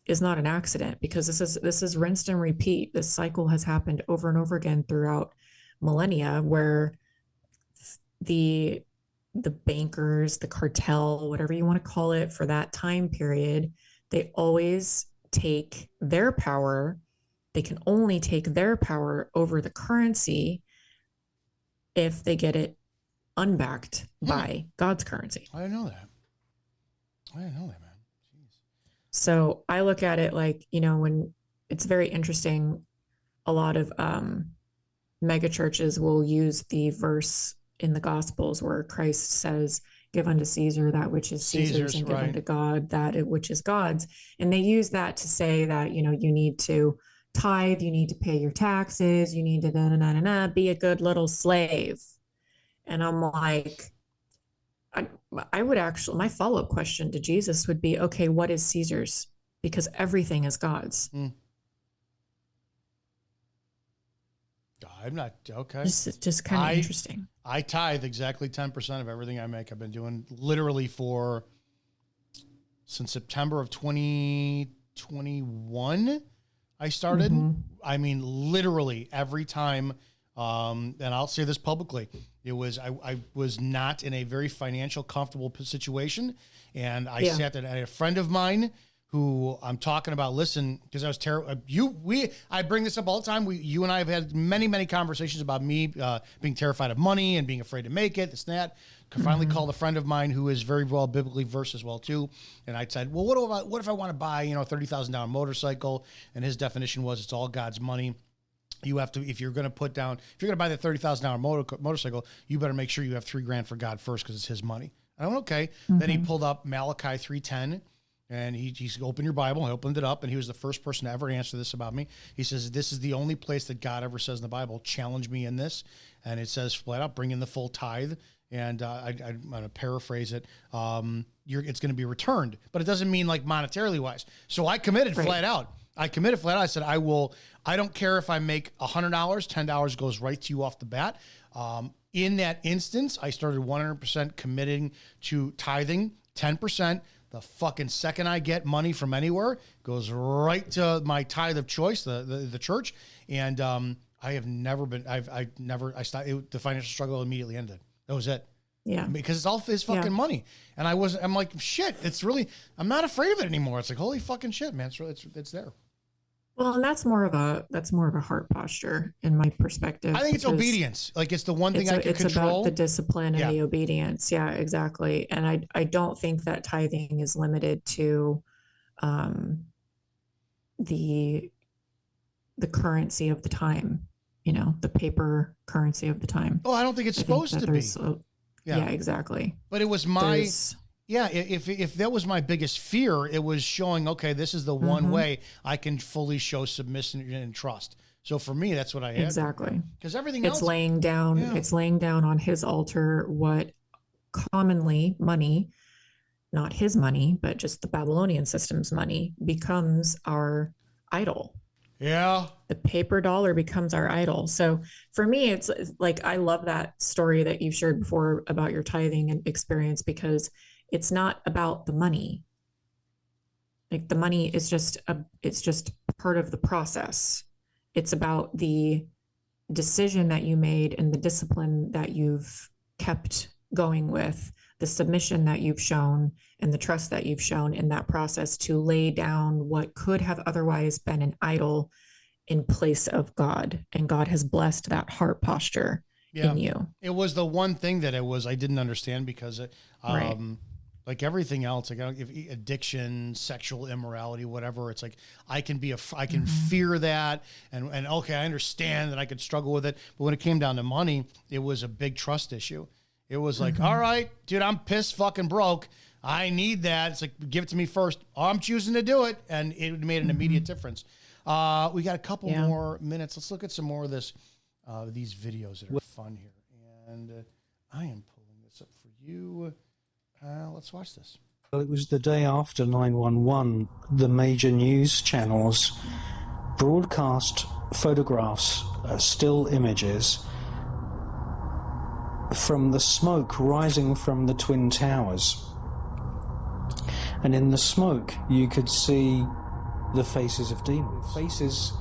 [SPEAKER 2] is not an accident, because this is rinsed and repeat. This cycle has happened over and over again throughout millennia, where the bankers, the cartel, whatever you want to call it, for that time period, they always take their power. They can only take their power over the currency if they get it unbacked by God's currency.
[SPEAKER 1] I didn't know that. Man. Jeez.
[SPEAKER 2] So I look at it like, when it's very interesting, a lot of mega churches will use the verse in the Gospels where Christ says, give unto Caesar that which is Caesar's, and give unto God that which is God's. And they use that to say that, you need to tithe, you need to pay your taxes, you need to be a good little slave. And I'm like, I would actually, my follow-up question to Jesus would be, okay, what is Caesar's? Because everything is God's.
[SPEAKER 1] I'm not, okay.
[SPEAKER 2] Just kind of interesting.
[SPEAKER 1] I tithe exactly 10% of everything I make. I've been doing literally since September of 2021, I started. I mean, literally every time, and I'll say this publicly, I was not in a very financial comfortable situation. And I sat there, and a friend of mine who I'm talking about, listen, because I was terrible. I bring this up all the time. You and I have had many, many conversations about me being terrified of money and being afraid to make it, this and that. Finally called a friend of mine who is very well biblically versed as well too. And I said, well, what if I want to buy, a $30,000 motorcycle? And his definition was, it's all God's money. You have to, if you're going to buy the $30,000 motorcycle, you better make sure you have $3,000 for God first, because it's his money. I went, okay. Then he pulled up Malachi 3:10. And he's opened your Bible. I opened it up, and he was the first person to ever answer this about me. He says, this is the only place that God ever says in the Bible, challenge me in this. And it says flat out, bring in the full tithe. And I'm going to paraphrase it. It's going to be returned, but it doesn't mean like monetarily wise. So I committed flat out. I said, I don't care if I make $100, $10 goes right to you off the bat. In that instance, I started 100% committing to tithing 10%. The fucking second I get money from anywhere, goes right to my tithe of choice, the church. And I have never been, I stopped, the financial struggle immediately ended. That was it.
[SPEAKER 2] Yeah.
[SPEAKER 1] Because it's all his fucking money. And I'm like, shit, I'm not afraid of it anymore. It's like, holy fucking shit, man. It's there.
[SPEAKER 2] Well, and that's more of a heart posture in my perspective.
[SPEAKER 1] I think it's obedience. Like, it's the one thing I can control. It's about
[SPEAKER 2] the discipline and the obedience. Yeah, exactly. And I don't think that tithing is limited to the currency of the time, the paper currency of the time.
[SPEAKER 1] Oh, I don't think it's supposed to be.
[SPEAKER 2] Yeah, exactly.
[SPEAKER 1] But it was if that was my biggest fear, it was showing, okay, this is the one way I can fully show submission and trust. So for me, that's what I had.
[SPEAKER 2] Exactly.
[SPEAKER 1] Because everything else,
[SPEAKER 2] it's laying down on his altar what commonly money, not his money, but just the Babylonian system's money, becomes our idol.
[SPEAKER 1] Yeah.
[SPEAKER 2] The paper dollar becomes our idol. So for me, it's like, I love that story that you've shared before about your tithing and experience, because it's not about the money. Like, the money is it's just part of the process. It's about the decision that you made and the discipline that you've kept going with, the submission that you've shown and the trust that you've shown in that process to lay down what could have otherwise been an idol in place of God. And God has blessed that heart posture in you.
[SPEAKER 1] It was the one thing that I didn't understand, because
[SPEAKER 2] Right.
[SPEAKER 1] like everything else, like if addiction, sexual immorality, whatever, it's like I can fear that, and okay, I understand that I could struggle with it, but when it came down to money, it was a big trust issue. It was like, all right, dude, I'm pissed fucking broke. I need that. It's like, give it to me first. I'm choosing to do it, and it made an immediate difference. We got a couple more minutes. Let's look at some more of this, these videos that are fun here, and I am pulling this up for you. Let's watch this.
[SPEAKER 11] Well, it was the day after 9/11. The major news channels broadcast photographs, still images, from the smoke rising from the Twin Towers. And in the smoke, you could see the faces of demons. Faces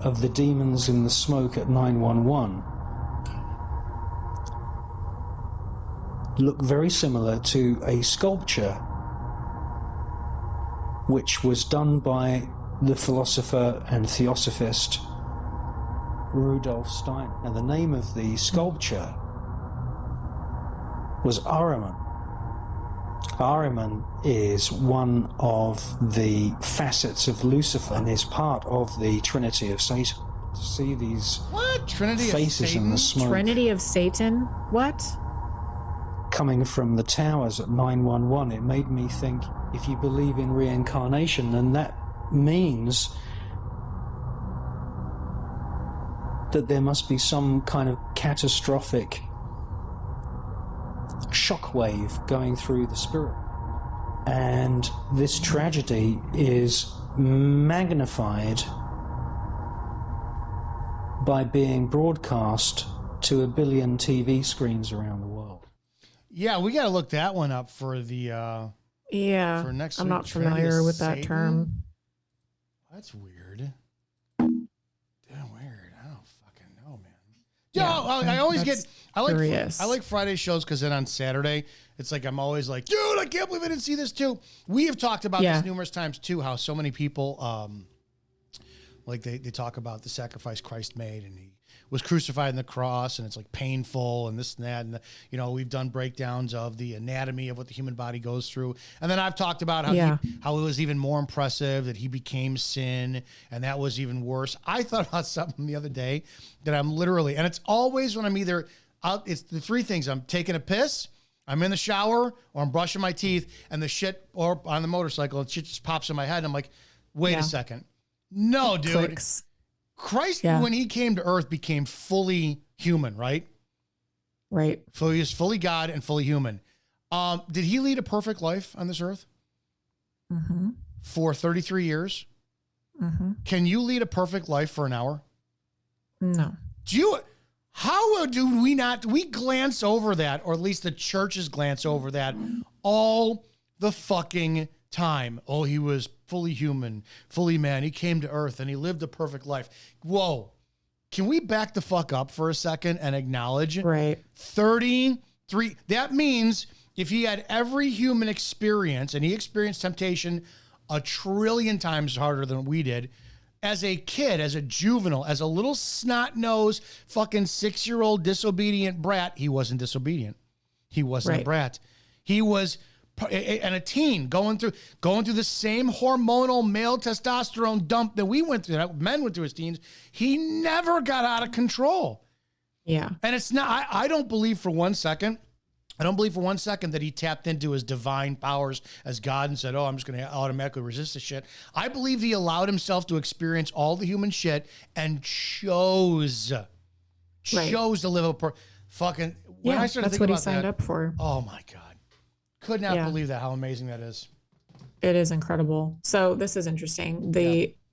[SPEAKER 11] of the demons in the smoke at 9/11 look very similar to a sculpture which was done by the philosopher and theosophist Rudolf Steiner. And the name of the sculpture was Ahriman. Ahriman is one of the facets of Lucifer and is part of the Trinity of Satan. To see these
[SPEAKER 1] Trinity
[SPEAKER 11] faces
[SPEAKER 1] of Satan?
[SPEAKER 11] in the smoke.
[SPEAKER 2] Trinity of Satan? What?
[SPEAKER 11] Coming from the towers at 9/11, it made me think, if you believe in reincarnation, then that means that there must be some kind of catastrophic shockwave going through the spirit. And this tragedy is magnified by being broadcast to 1 billion TV screens around the world.
[SPEAKER 1] Yeah, we got to look that one up for the for next
[SPEAKER 2] I'm
[SPEAKER 1] week.
[SPEAKER 2] not
[SPEAKER 1] Trinity
[SPEAKER 2] familiar
[SPEAKER 1] of
[SPEAKER 2] with that
[SPEAKER 1] Satan?
[SPEAKER 2] term.
[SPEAKER 1] That's weird. Damn weird. I don't fucking know, man. Yeah, I always get. I like Friday shows, because then on Saturday it's like I'm always like, dude, I can't believe I didn't see this too. We have talked about this numerous times too. How so many people, like they talk about the sacrifice Christ made, and he was crucified on the cross, and it's like painful and this and that. And, we've done breakdowns of the anatomy of what the human body goes through. And then I've talked about how it was even more impressive that he became sin, and that was even worse. I thought about something the other day that I'm literally, and it's always when I'm either out, it's the three things: I'm taking a piss, I'm in the shower, or I'm brushing my teeth, and the shit, or on the motorcycle, and shit just pops in my head. And I'm like, wait a second. No, dude.
[SPEAKER 2] Clicks.
[SPEAKER 1] Christ, when he came to earth, became fully human, right?
[SPEAKER 2] Right.
[SPEAKER 1] So he is fully God and fully human. Did he lead a perfect life on this earth?
[SPEAKER 2] Mm-hmm.
[SPEAKER 1] For 33 years?
[SPEAKER 2] Mm-hmm.
[SPEAKER 1] Can you lead a perfect life for an hour?
[SPEAKER 2] No.
[SPEAKER 1] How do we glance over that, or at least the churches glance over that all the fucking time. Oh, he was fully human, fully man. He came to earth and he lived a perfect life. Whoa. Can we back the fuck up for a second and acknowledge 33? That means if he had every human experience, and he experienced temptation 1 trillion times harder than we did, as a kid, as a juvenile, as a little snot-nosed fucking 6-year-old disobedient brat, he wasn't disobedient. He wasn't a brat. He was and a teen going through the same hormonal male testosterone dump that we went through, that men went through as teens. He never got out of control.
[SPEAKER 2] Yeah.
[SPEAKER 1] And it's not, I don't believe for one second that he tapped into his divine powers as God and said, oh, I'm just going to automatically resist this shit. I believe he allowed himself to experience all the human shit and chose to live Fucking when I started
[SPEAKER 2] that's
[SPEAKER 1] thinking
[SPEAKER 2] what he
[SPEAKER 1] about
[SPEAKER 2] signed
[SPEAKER 1] that,
[SPEAKER 2] up for.
[SPEAKER 1] oh my God. Could not
[SPEAKER 2] Yeah.
[SPEAKER 1] believe that, how amazing that is.
[SPEAKER 2] It is incredible. So this is interesting.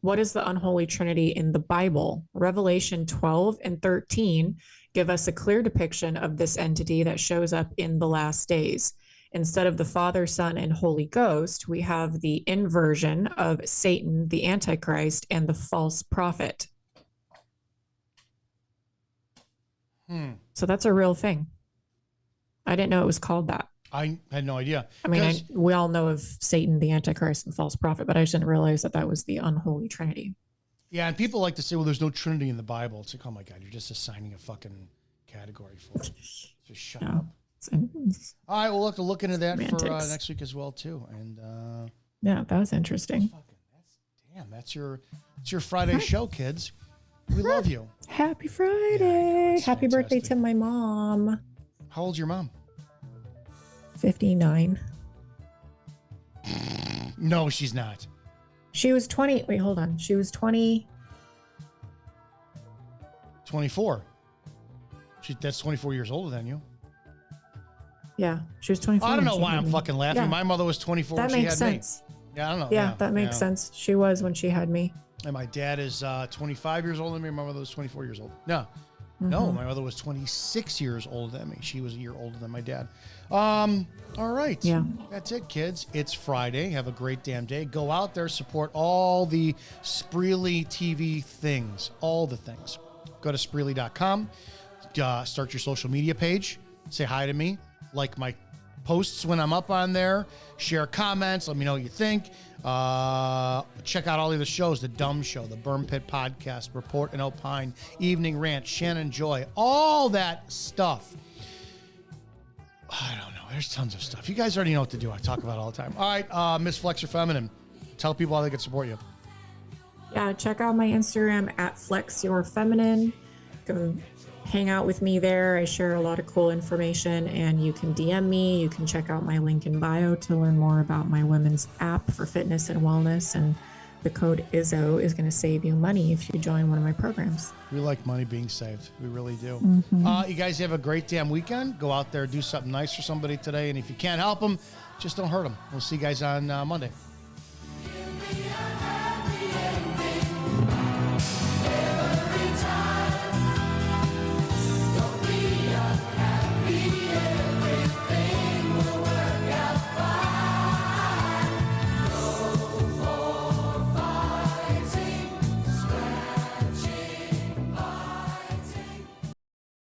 [SPEAKER 2] What is the unholy trinity in the Bible? Revelation 12 and 13 give us a clear depiction of this entity that shows up in the last days. Instead of the Father, Son, and Holy Ghost, we have the inversion of Satan, the Antichrist, and the false prophet. So that's a real thing. I didn't know it was called that.
[SPEAKER 1] I had no idea.
[SPEAKER 2] I mean, we all know of Satan, the Antichrist, and the false prophet, but I just didn't realize that was the unholy trinity.
[SPEAKER 1] Yeah, and people like to say, well, there's no Trinity in the Bible. It's like, oh my God, you're just assigning a fucking category for it. Just shut up. All right, we'll have to look into that for next week as well, too. And
[SPEAKER 2] yeah, that was interesting.
[SPEAKER 1] That's your Friday show, kids. We love you.
[SPEAKER 2] Happy Friday.
[SPEAKER 1] Yeah,
[SPEAKER 2] Happy birthday to my mom.
[SPEAKER 1] How old's your mom?
[SPEAKER 2] 59.
[SPEAKER 1] No, she's not.
[SPEAKER 2] She was 20. Wait, hold on. She was 20.
[SPEAKER 1] 24. That's 24 years older than you.
[SPEAKER 2] Yeah, she was 24.
[SPEAKER 1] I don't know why I'm fucking laughing.
[SPEAKER 2] Yeah.
[SPEAKER 1] My mother was 24 when
[SPEAKER 2] That
[SPEAKER 1] she
[SPEAKER 2] makes
[SPEAKER 1] had
[SPEAKER 2] sense.
[SPEAKER 1] me. Yeah, I don't know.
[SPEAKER 2] Yeah, that makes sense. She was when she had me.
[SPEAKER 1] And my dad is 25 years older than me. My mother was 24 years old. No, my mother was 26 years older than me. She was a year older than my dad. All right.
[SPEAKER 2] Yeah.
[SPEAKER 1] That's it, kids. It's Friday. Have a great damn day. Go out there, support all the Spreely TV things, all the things. Go to Spreely.com, start your social media page, say hi to me, like my posts when I'm up on there, share comments, let me know what you think. Check out all the other shows, The Dumb Show, The Burn Pit Podcast, Report and Opine, Evening Rant, Shannon Joy, all that stuff. I don't know. There's tons of stuff. You guys already know what to do. I talk about it all the time. All right, Miss Flex Your Feminine. Tell people how they can support you.
[SPEAKER 2] Yeah, check out my Instagram at Flex Your Feminine. Go hang out with me there. I share a lot of cool information, and you can DM me. You can check out my link in bio to learn more about my women's app for fitness and wellness. And the code IZZO is going to save you money if you join one of my programs.
[SPEAKER 1] We like money being saved. We really do.
[SPEAKER 2] Mm-hmm.
[SPEAKER 1] You guys have a great damn weekend. Go out there, do something nice for somebody today. And if you can't help them, just don't hurt them. We'll see you guys on Monday.